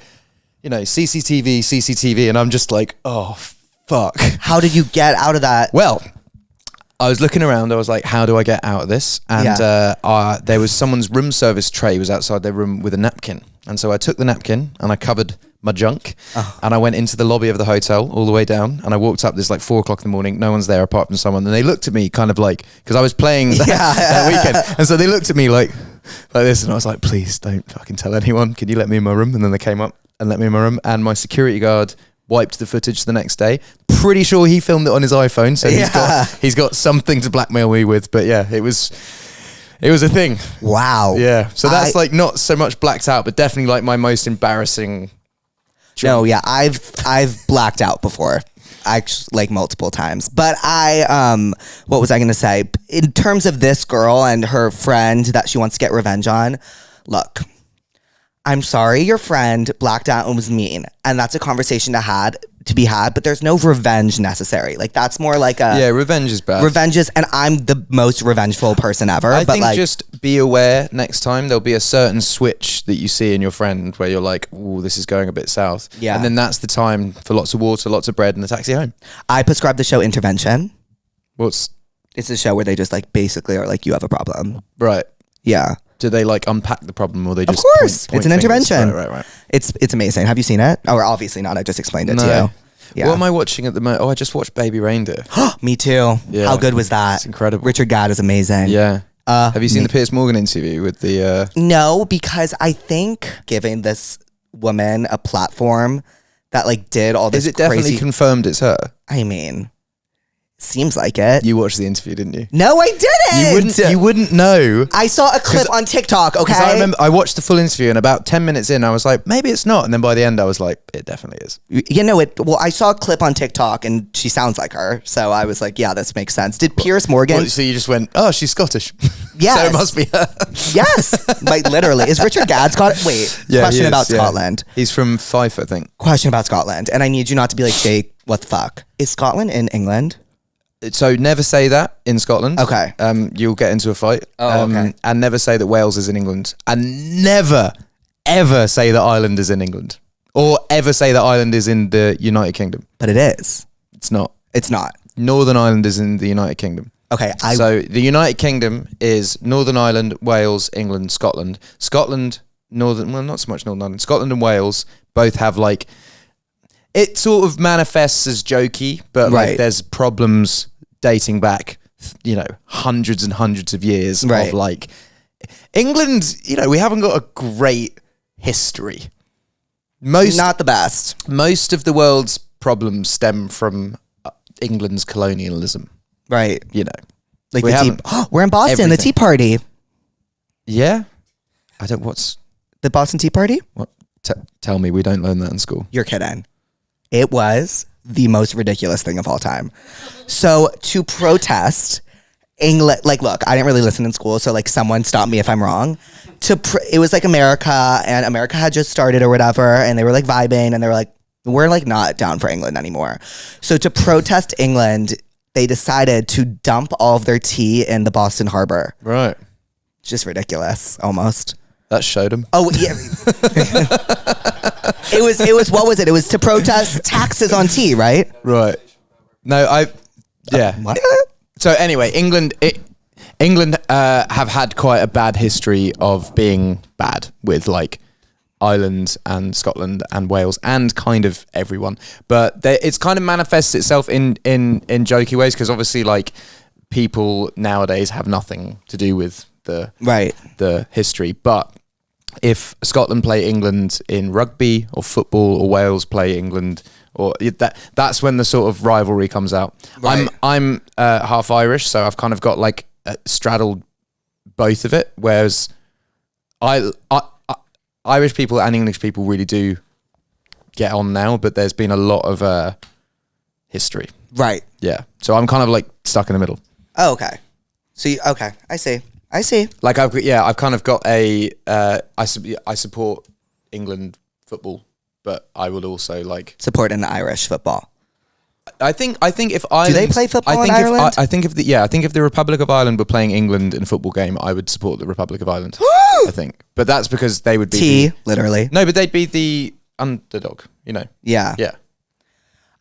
CCTV, and I'm just like, oh, fuck. How did you get out of that? Well, I was looking around. I was like, how do I get out of this? And there was someone's room service tray was outside their room with a napkin. And so I took the napkin, and I covered my junk, and I went into the lobby of the hotel all the way down, and I walked up this like 4 o'clock in the morning. No one's there apart from someone, and they looked at me kind of like, because I was playing that weekend, and so they looked at me like this, and I was like, please don't fucking tell anyone. Can you let me in my room? And then they came up and let me in my room, and my security guard wiped the footage the next day. Pretty sure he filmed it on his iPhone, so he's got something to blackmail me with. But yeah, it was a thing. Wow. Yeah. So that's like not so much blacked out, but definitely like my most embarrassing. No, yeah, I've blacked out before, actually, like multiple times. But what was I going to say? In terms of this girl and her friend that she wants to get revenge on, look, I'm sorry your friend blacked out and was mean, and that's a conversation to be had, but there's no revenge necessary. Like, that's more like revenge is bad. Revenge is, and I'm the most revengeful person ever. I think just be aware next time. There'll be a certain switch that you see in your friend where you're like, "Ooh, this is going a bit south." Yeah, and then that's the time for lots of water, lots of bread, and a taxi home. I prescribe the show Intervention. It's a show where they just like basically are like, you have a problem, right? Yeah. Do they like unpack the problem, or they just? Of course, point it's an intervention. Right. It's amazing. Have you seen it? Or obviously not. I just explained it to you. Yeah. What am I watching at the moment? Oh, I just watched Baby Reindeer. Me too. Yeah. How good was that? It's incredible. Richard Gadd is amazing. Yeah. Have you seen the Piers Morgan interview with the? No, because I think giving this woman a platform that like did all this. Is it definitely confirmed it's her? I mean, Seems like it. You watched the interview, didn't you? No, I didn't. You wouldn't know. I saw a clip on TikTok, okay? Because I remember I watched the full interview and about 10 minutes in, I was like, maybe it's not. And then by the end, I was like, it definitely is. You know it. Well, I saw a clip on TikTok and she sounds like her. So I was like, yeah, this makes sense. Did Piers Morgan? Well, so you just went, oh, she's Scottish. Yes. So it must be her. Yes. Like literally. Is Richard Gadd Scottish? Wait. Yeah, question he is, about yeah. Scotland. He's from Fife, I think. Question about Scotland. And I need you not to be like, Jake, what the fuck? Is Scotland in England? So never say that in Scotland. Okay. You'll get into a fight. Oh, okay. And never say that Wales is in England. And never, ever say that Ireland is in England. Or ever say that Ireland is in the United Kingdom. But it is. It's not. It's not. Northern Ireland is in the United Kingdom. Okay. So the United Kingdom is Northern Ireland, Wales, England, Scotland. Scotland, Northern, well, not so much Northern Ireland. Scotland and Wales both have like, it sort of manifests as jokey, but Right. like there's problems dating back, hundreds and hundreds of years Right. of like England. We haven't got a great history. not the best. Most of the world's problems stem from England's colonialism. Right. Like We the tea. haven't- We're in Boston. The everything. Tea Party. Yeah, The Boston Tea Party. tell me we don't learn that in school. You're kidding. It was the most ridiculous thing of all time. So to protest England, like, look, I didn't really listen in school, so like someone stop me if I'm wrong. It was like America, and America had just started or whatever, and they were like vibing, and they were like, we're like not down for England anymore. So to protest England, they decided to dump all of their tea in the Boston Harbor. Right. It's just ridiculous, almost. That showed him. Oh yeah. It was what was it? It was to protest taxes on tea, right? Right. No, yeah. What? So anyway, England have had quite a bad history of being bad with like Ireland and Scotland and Wales and kind of everyone, but it's kind of manifests itself in jokey ways because obviously like people nowadays have nothing to do with the history, but if Scotland play England in rugby or football or Wales play England, or that's when the sort of rivalry comes out. Right. I'm half Irish, so I've kind of got like straddled both of it. Whereas Irish people and English people really do get on now, but there's been a lot of history. Right. Yeah, so I'm kind of like stuck in the middle. Oh, okay. So okay, I see. Like I've kind of got I support England football, but I would also like Support in Irish football. I think if Ireland, they play football I think in Ireland? I think if the Republic of Ireland were playing England in a football game, I would support the Republic of Ireland. I think, but that's because they would be Tea, literally. no, but they'd be the underdog. Yeah. Yeah.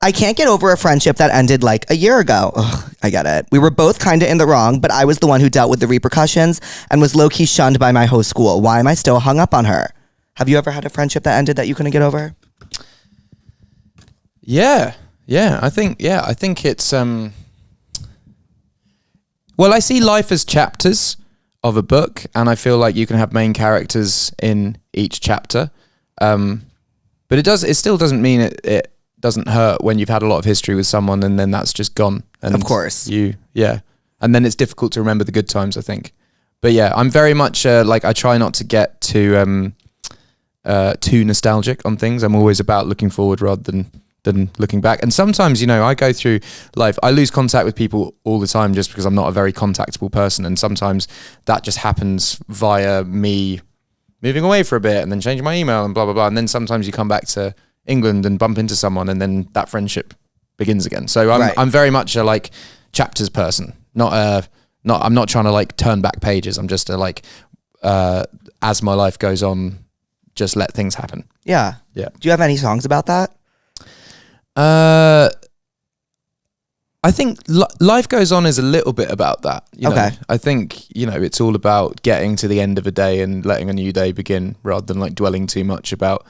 I can't get over a friendship that ended like a year ago. Ugh, I get it. We were both kind of in the wrong, but I was the one who dealt with the repercussions and was low-key shunned by my whole school. Why am I still hung up on her? Have you ever had a friendship that ended that you couldn't get over? Yeah. I think it's well, I see life as chapters of a book, and I feel like you can have main characters in each chapter. But it still doesn't mean it doesn't hurt when you've had a lot of history with someone and then that's just gone. And Of course. and then it's difficult to remember the good times, I think. But yeah, I'm very much like I try not to get too nostalgic on things. I'm always about looking forward rather than looking back. And sometimes, I go through life, I lose contact with people all the time just because I'm not a very contactable person. And sometimes that just happens via me moving away for a bit and then changing my email and blah, blah, blah. And then sometimes you come back to England and bump into someone and then that friendship begins again. So I'm very much a like chapters person, I'm not trying to like turn back pages. I'm just as my life goes on, just let things happen. Yeah. Yeah. Do you have any songs about that? I think life goes on is a little bit about that. Okay. I think, it's all about getting to the end of a day and letting a new day begin rather than like dwelling too much about,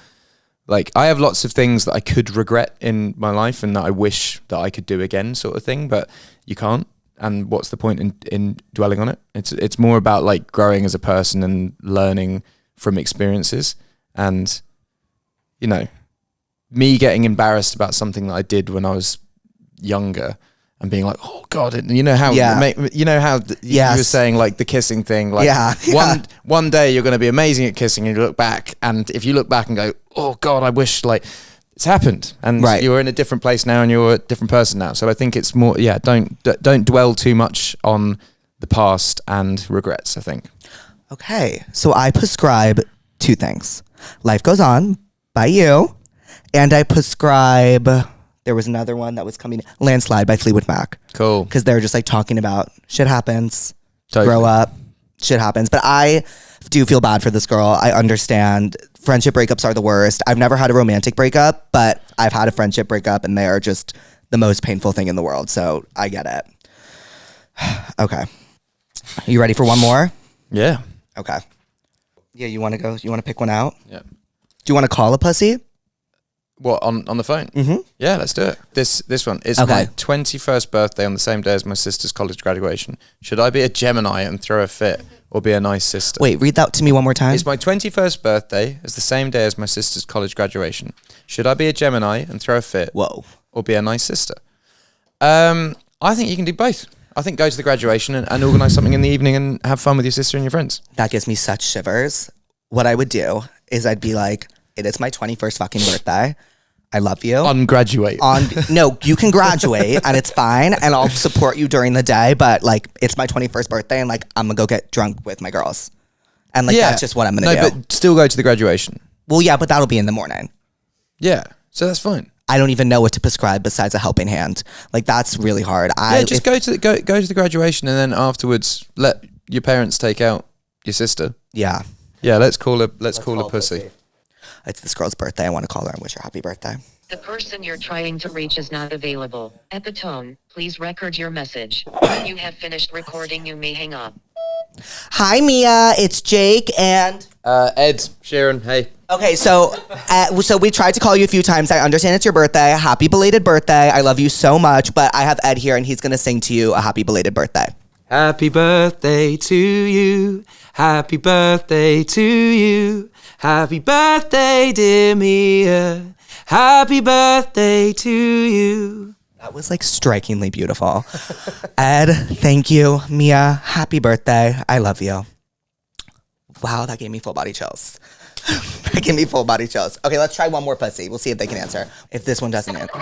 like, I have lots of things that I could regret in my life and that I wish that I could do again sort of thing, but you can't. And what's the point in dwelling on it? It's more about like growing as a person and learning from experiences. And, me getting embarrassed about something that I did when I was younger and being like, oh God, you know how, you were saying like the kissing thing, like one day you're going to be amazing at kissing and you look back, and if you look back and go, oh God, I wish like it's happened, and you're in a different place now and you're a different person now. So I think it's more, don't dwell too much on the past and regrets, I think. Okay, so I prescribe 2 things. Life Goes On by you, and I prescribe, there was another one that was coming, Landslide by Fleetwood Mac. Cool. Because they're just like talking about shit happens, Totally. grow up, shit happens. But I do feel bad for this girl. I understand friendship breakups are the worst. I've never had a romantic breakup, but I've had a friendship breakup, and they are just the most painful thing in the world. So I get it. Okay. Are you ready for one more? Yeah. Okay. Yeah, you want to go? You want to pick one out? Yeah. Do you want to call a pussy? What, on the phone? Mm-hmm. Yeah, let's do it. This one is my 21st birthday on the same day as my sister's college graduation. Should I be a Gemini and throw a fit, or be a nice sister? Wait, read that to me one more time. It's my 21st birthday. It's the same day as my sister's college graduation. Should I be a Gemini and throw a fit? Whoa. Or be a nice sister? I think you can do both. I think go to the graduation and organise something in the evening and have fun with your sister and your friends. That gives me such shivers. What I would do is I'd be like, it is my 21st fucking birthday. I love you. Ungraduate. No, you can graduate and it's fine, and I'll support you during the day, but like it's my 21st birthday and like I'm gonna go get drunk with my girls. And like that's just what I'm gonna do. No, but still go to the graduation. Well, yeah, but that'll be in the morning. Yeah, so that's fine. I don't even know what to prescribe besides a helping hand. Like that's really hard. Just go to the graduation, and then afterwards let your parents take out your sister. Yeah. Yeah, let's call a pussy. It's this girl's birthday. I want to call her and wish her happy birthday. The person you're trying to reach is not available. At the tone, please record your message. When you have finished recording, you may hang up. Hi, Mia. It's Jake and... Ed, Sheeran, hey. Okay, so we tried to call you a few times. I understand it's your birthday. Happy belated birthday. I love you so much, but I have Ed here and he's going to sing to you a happy belated birthday. Happy birthday to you. Happy birthday to you. Happy birthday, dear Mia. Happy birthday to you. That was like strikingly beautiful. Ed, thank you. Mia, happy birthday. I love you. Wow, that gave me full body chills. That gave me full body chills. Okay, let's try one more pussy. We'll see if they can answer. If this one doesn't answer.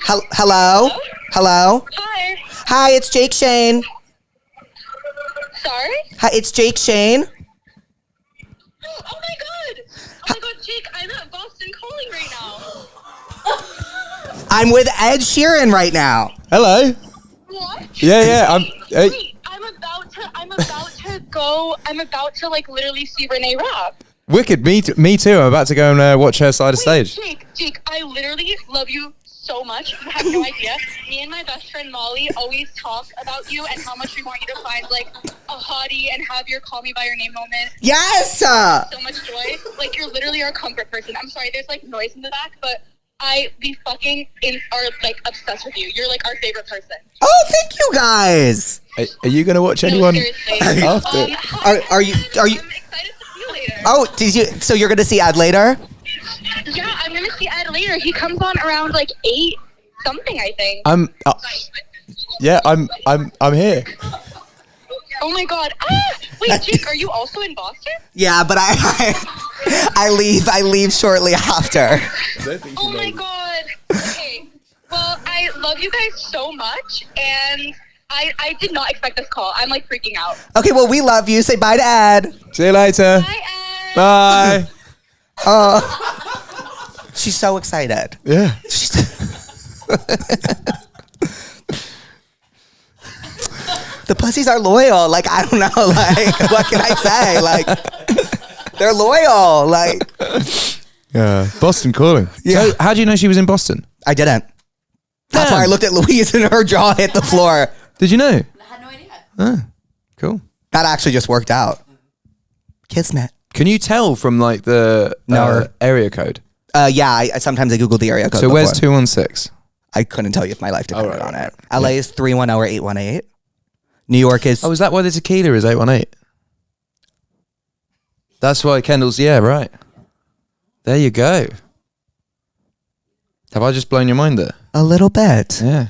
Hello? Hello? Hi. Hi, it's JakeShane. Sorry? Hi, it's JakeShane. Oh my god! Oh my god, Jake, I'm at Boston calling right now. I'm with Ed Sheeran right now. Hello. What? Yeah. Wait, I'm about to like literally see Renee rap. Wicked. Me too. I'm about to go and watch her side of stage. Jake, I literally love you so much. You have no idea. Me and my best friend Molly always talk about you and how much we want you to find like a hottie and have your call me by your name moment. Yes! So much joy. Like you're literally our comfort person. I'm sorry, there's like noise in the back, but we fucking are like obsessed with you. You're like our favorite person. Oh, thank you guys. Are you going to watch anyone seriously. after? Hi. Are you? I'm excited to see you later. Oh, did you? So you're gonna see Ed later? Yeah, I'm gonna see Ed later. He comes on around like 8 something, I think. I'm here. Oh my god. Ah! Wait, Jake, are you also in Boston? Yeah, but I leave shortly after. Oh my god. Okay. Well, I love you guys so much, and I did not expect this call. I'm like freaking out. Okay, well, we love you. Say bye to Ed. See you later. Bye, Ed. Bye. She's so excited. Yeah. The pussies are loyal. Like, I don't know. Like, what can I say? Like, they're loyal. Like, Yeah. Boston calling. Yeah. So, how do you know she was in Boston? I didn't. That's Damn. why I looked at Louise and her jaw hit the floor. Did you know? I had no idea. Oh, cool. That actually just worked out. Kismet. Can you tell from like the area code? Yeah, I sometimes I Google the area code. So where's before. 216? I couldn't tell you if my life depended right, on right. it. LA is 310 or 818. New York is... Oh, is that why the tequila is 818? That's why Kendall's... Yeah, right. There you go. Have I just blown your mind there? A little bit. Yeah.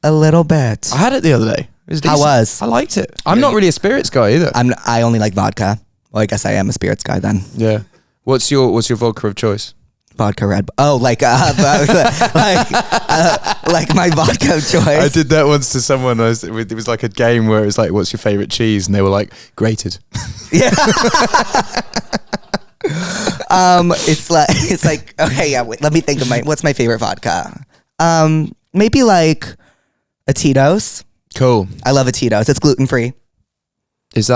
A little bit. I had it the other day. It was decent. How was? I liked it. I'm not really a spirits guy either. I only like vodka. Well, I guess I am a spirits guy then. Yeah. What's your vodka of choice? Vodka Red Bull. Oh, like my vodka of choice. I did that once to someone. It was like a game where it was like, "What's your favorite cheese?" And they were like, "Grated." Yeah. It's like okay, yeah. Wait, let me think of what's my favorite vodka. Maybe like a Tito's. Cool. I love a Tito's. It's gluten free. Is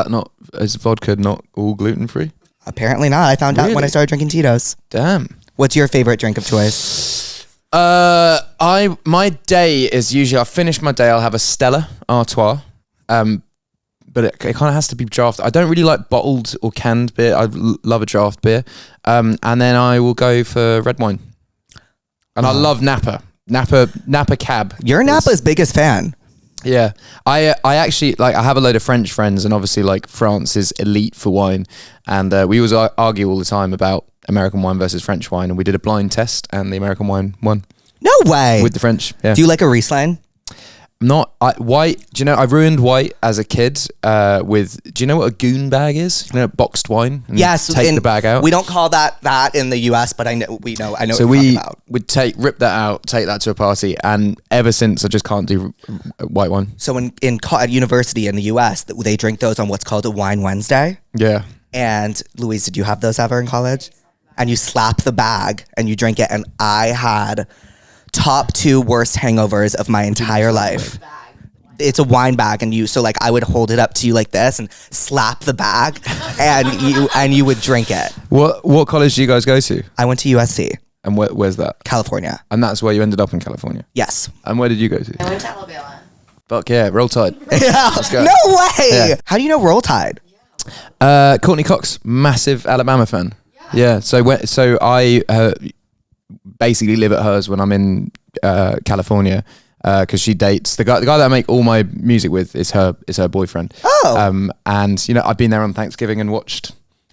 vodka not all gluten free? Apparently not. I found out when I Really? started drinking Tito's. Damn. What's your favorite drink of choice? My day is usually, I finish my day, I'll have a Stella Artois. But it kind of has to be draft. I don't really like bottled or canned beer. I love a draft beer. And then I will go for red wine. And I love Napa Cab. You're Napa's biggest fan. Yeah, I actually like. I have a load of French friends, and obviously, like, France is elite for wine, and we always argue all the time about American wine versus French wine. And we did a blind test, and the American wine won No way. with the French. Yeah. Do you like a Riesling? White. Do you know? I ruined white as a kid. With. Do you know what a goon bag is? You know, boxed wine. And Yes. Take the bag out. We don't call that in the US, but I know. I know. So what you're talking about. would rip that out, take that to a party, and ever since I just can't do white wine. So at university in the US, they drink those on what's called a Wine Wednesday. Yeah. And Louise, did you have those ever in college? And you slap the bag and you drink it. And I had top 2 worst hangovers of my entire life. It's a wine bag, and I would hold it up to you like this and slap the bag, and you would drink it. What college do you guys go to? I went to USC, And where's that? California. And that's where you ended up in California. Yes. And where did you go to? I went to Alabama. Fuck yeah, Roll Tide. Yeah. go. No way. Yeah. How do you know Roll Tide? Courtney Cox, massive Alabama fan. Yeah. So I basically live at hers when I'm in California. Because she dates the guy that I make all my music with is her boyfriend. Oh. And you know, I've been there on Thanksgiving and watched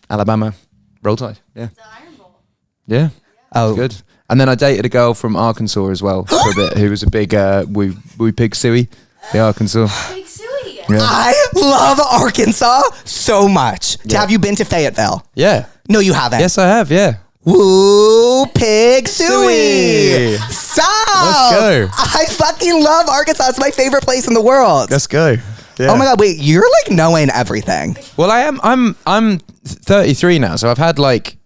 Alabama Roll Tide. Yeah. The Iron Bowl. Yeah. Oh. Good. And then I dated a girl from Arkansas as well for a bit, who was a big Woo Pig Suey, the Arkansas. Big Suey. Yeah. I love Arkansas so much. Yeah. Have you been to Fayetteville? Yeah. No, you haven't. Yes, I have. Yeah. Woo Pig Suey. Suey. Stop. Let's go. I fucking love Arkansas. It's my favorite place in the world. Let's go. Yeah. Oh my God, wait, you're like knowing everything. Well, I am. I'm 33 now, so I've had like.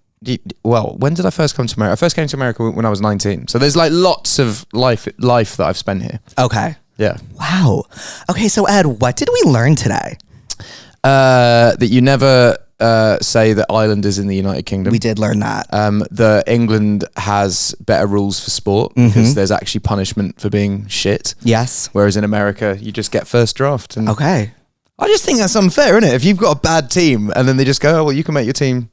Well, when did I first come to America? I first came to America when I was 19. So there's like lots of life that I've spent here. Okay. Yeah. Wow. Okay, so Ed, what did we learn today? That you never say that Ireland is in the United Kingdom. We did learn that. That England has better rules for sport because there's actually punishment for being shit. Yes. Whereas in America, you just get first draft. And Okay. I just think that's unfair, isn't it? If you've got a bad team and then they just go, oh, well, you can make your team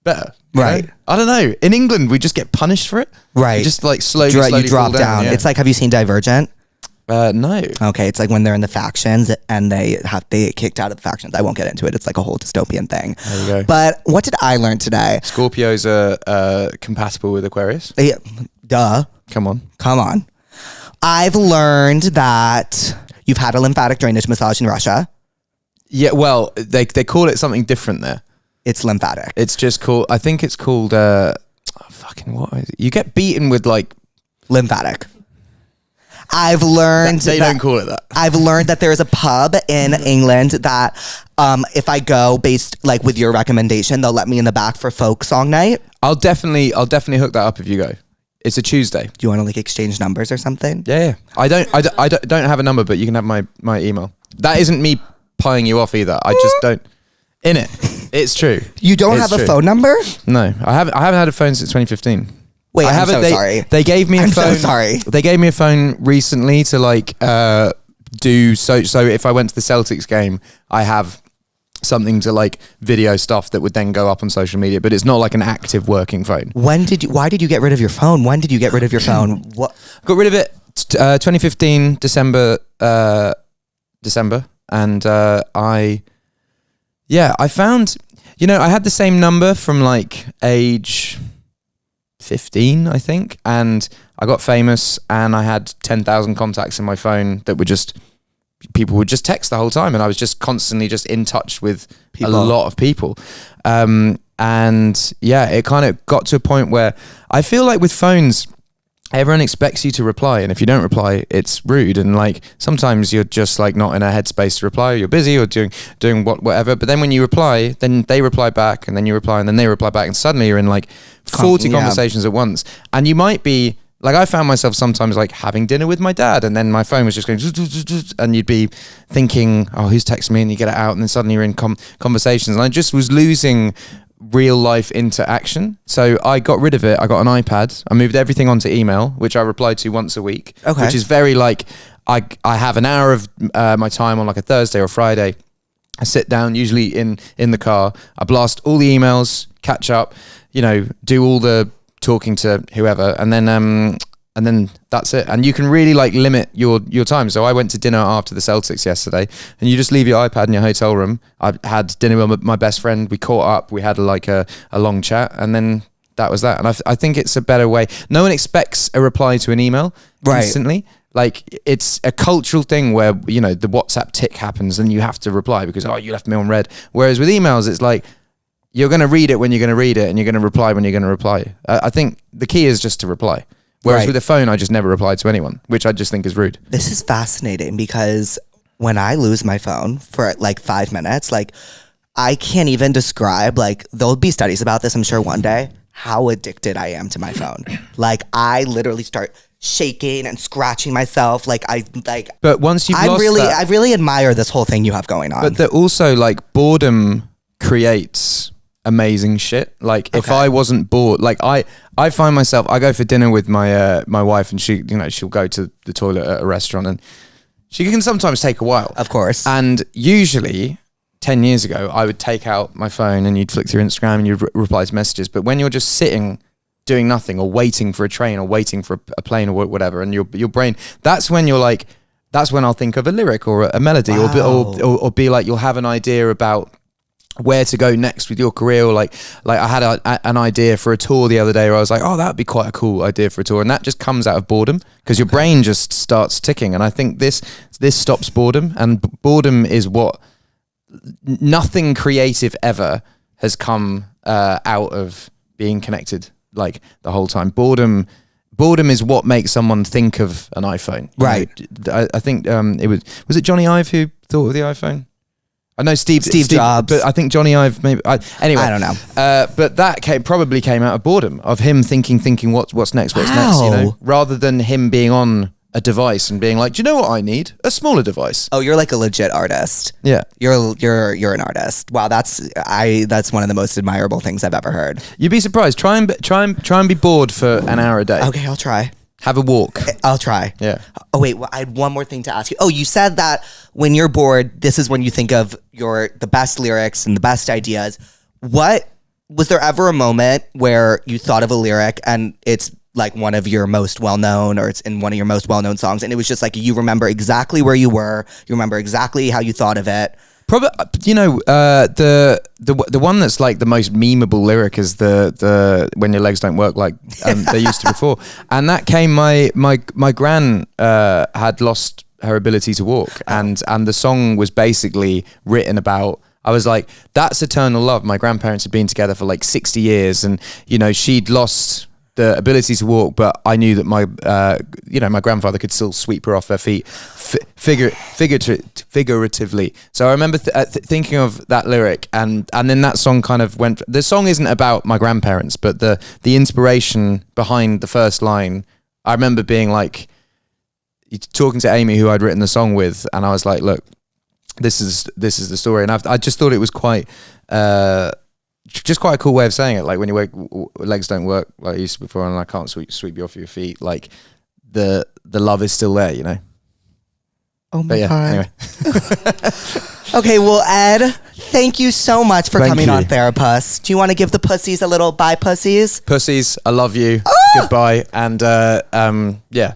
better. You Right. know? I don't know. In England, we just get punished for it. Right. You just like slowly You drop fall down. Yeah. It's like, have you seen Divergent? No. Okay, it's like when they're in the factions and they get kicked out of the factions. I won't get into it. It's like a whole dystopian thing. There you go. But what did I learn today? Scorpios are compatible with Aquarius. Duh. Come on. Come on. I've learned that you've had a lymphatic drainage massage in Russia. Yeah, well, they call it something different there. It's lymphatic. It's just called, I think it's called, fucking what is it? You get beaten with like... Lymphatic. I've learned They don't call it that. I've learned that there is a pub in England that if I go based like with your recommendation, they'll let me in the back for folk song night. I'll definitely hook that up if you go. It's a Tuesday. Do you want to like exchange numbers or something? Yeah. I don't have a number, but you can have my email. That isn't me pieing you off either. I just don't. In it. It's true. You don't It's have a true. phone number? No, I haven't had a phone since 2015. Wait, I I'm haven't. so sorry. They gave me a I'm phone. so sorry. They gave me a phone recently to like do so if I went to the Celtics game, I have something to like video stuff that would then go up on social media, but it's not like an active working phone. Why did you get rid of your phone? When did you get rid of your phone? What? Got rid of it 2015 December, and I found, I had the same number from like age 15, I think, and I got famous, and I had 10,000 contacts in my phone that were just people would just text the whole time, and I was just constantly just in touch with a lot of people. And yeah, it kind of got to a point where I feel like with phones, everyone expects you to reply, and if you don't reply, it's rude. And like sometimes you're just like not in a headspace to reply, or you're busy or doing whatever. But then when you reply, then they reply back, and then you reply, and then they reply back, and suddenly you're in like 40 conversations at once. And you might be like, I found myself sometimes like having dinner with my dad, and then my phone was just going, and you'd be thinking, oh, who's texting me? And you get it out, and then suddenly you're in conversations. And I just was losing real life interaction. So I got rid of it. I got an iPad. I moved everything onto email, which I reply to once a week, which is very like, I have an hour of my time on like a Thursday or Friday. I sit down, usually in the car. I blast all the emails, catch up, do all the talking to whoever, and then that's it. And you can really like limit your time. So I went to dinner after the Celtics yesterday, and you just leave your iPad in your hotel room. I had dinner with my best friend. We caught up. We had like a long chat, and then that was that. And I think it's a better way. No one expects a reply to an email instantly. Like it's a cultural thing where, the WhatsApp tick happens and you have to reply because, oh, you left me on red. Whereas with emails, it's like, you're going to read it when you're going to read it, and you're going to reply when you're going to reply. I think the key is just to reply. Whereas with a phone, I just never replied to anyone, which I just think is rude. This is fascinating because when I lose my phone for like 5 minutes, like I can't even describe, like there'll be studies about this, I'm sure one day, how addicted I am to my phone. Like I literally start shaking and scratching myself. But once you've lost that, I really admire this whole thing you have going on. But also like boredom creates amazing shit. Like if I wasn't bored, like I find myself, I go for dinner with my my wife, and she, she'll go to the toilet at a restaurant, and she can sometimes take a while. Of course. And usually 10 years ago, I would take out my phone and you'd flick through Instagram and you'd reply to messages. But when you're just sitting doing nothing, or waiting for a train, or waiting for a plane, or whatever, and your brain, that's when you're like, that's when I'll think of a lyric or a melody, or be like, you'll have an idea about where to go next with your career, or like I had an idea for a tour the other day where I was like, oh, that'd be quite a cool idea for a tour, and that just comes out of boredom because your brain just starts ticking. And I think this stops boredom, and boredom is what nothing creative ever has come out of being connected like the whole time. Boredom is what makes someone think of an iPhone, right? I think was it Johnny Ive who thought of the iPhone? I know Steve Jobs, but I think Johnny Ive maybe. Anyway, I don't know. But that probably came out of boredom, of him thinking what's next, rather than him being on a device and being like, do you know what I need? A smaller device. Oh, you're like a legit artist. Yeah, you're an artist. Wow, that's one of the most admirable things I've ever heard. You'd be surprised. Try and be bored for an hour a day. Okay, I'll try. Have a walk. I'll try. Yeah. Oh wait, I had one more thing to ask you. Oh, you said that when you're bored, this is when you think of the best lyrics and the best ideas. What was there ever a moment where you thought of a lyric and it's like one of your most well-known, or it's in one of your most well-known songs, and it was just like you remember exactly where you were, you remember exactly how you thought of it? Probably, the one that's like the most memeable lyric is the when your legs don't work like they used to before, and that came my gran had lost her ability to walk, and the song was basically written about. I was like, that's eternal love. My grandparents had been together for like 60 years, and she'd lost the ability to walk, but I knew that my my grandfather could still sweep her off her feet figuratively. So I remember thinking of that lyric, and then that song kind of went. The song isn't about my grandparents, but the inspiration behind the first line, I remember being like, talking to Amy, who I'd written the song with, and I was like, look, this is the story. And I just thought it was quite just quite a cool way of saying it. Like when your legs don't work like it used to before, and I can't sweep you off your feet, like the love is still there, Oh my God. Anyway. Okay, well, Ed, thank you so much for coming on Therapuss. Do you want to give the pussies a little bye, pussies? Pussies, I love you. Goodbye. And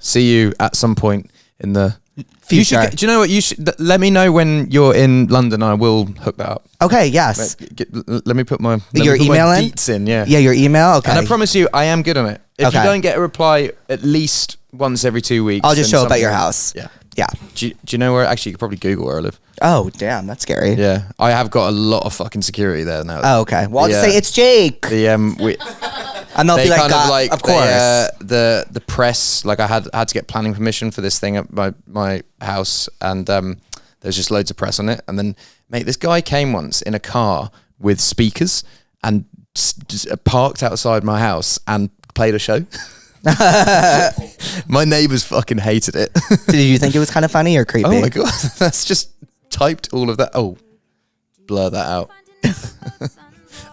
see you at some point in the You future. should, do you know what? You should let me know when you're in London. I will hook that up. Okay, yes. Let me put my Your email in? deets in. Yeah. Yeah, your email. Okay. And I promise you, I am good on it. If Okay. you don't get a reply at least once every 2 weeks, I'll just then show up at your something- house. Yeah. Yeah. Do you know where? Actually, you could probably Google where I live. Oh, damn, that's scary. Yeah, I have got a lot of fucking security there now. Oh, okay. Well, I'll just Yeah. say it's Jake, We and they'll they be like, kind of like of course. the press. Like I had to get planning permission for this thing at my house, and there's just loads of press on it. And then, mate, this guy came once in a car with speakers and just parked outside my house and played a show. My neighbours fucking hated it. Did you think it was kind of funny or creepy? Oh my god, that's just typed all of that. Oh, blur that out.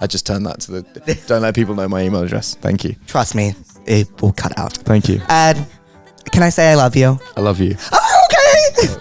I just turned that to the. Don't let people know my email address. Thank you. Trust me, it will cut out. Thank you. Ed, can I say I love you? I love you. Oh, okay.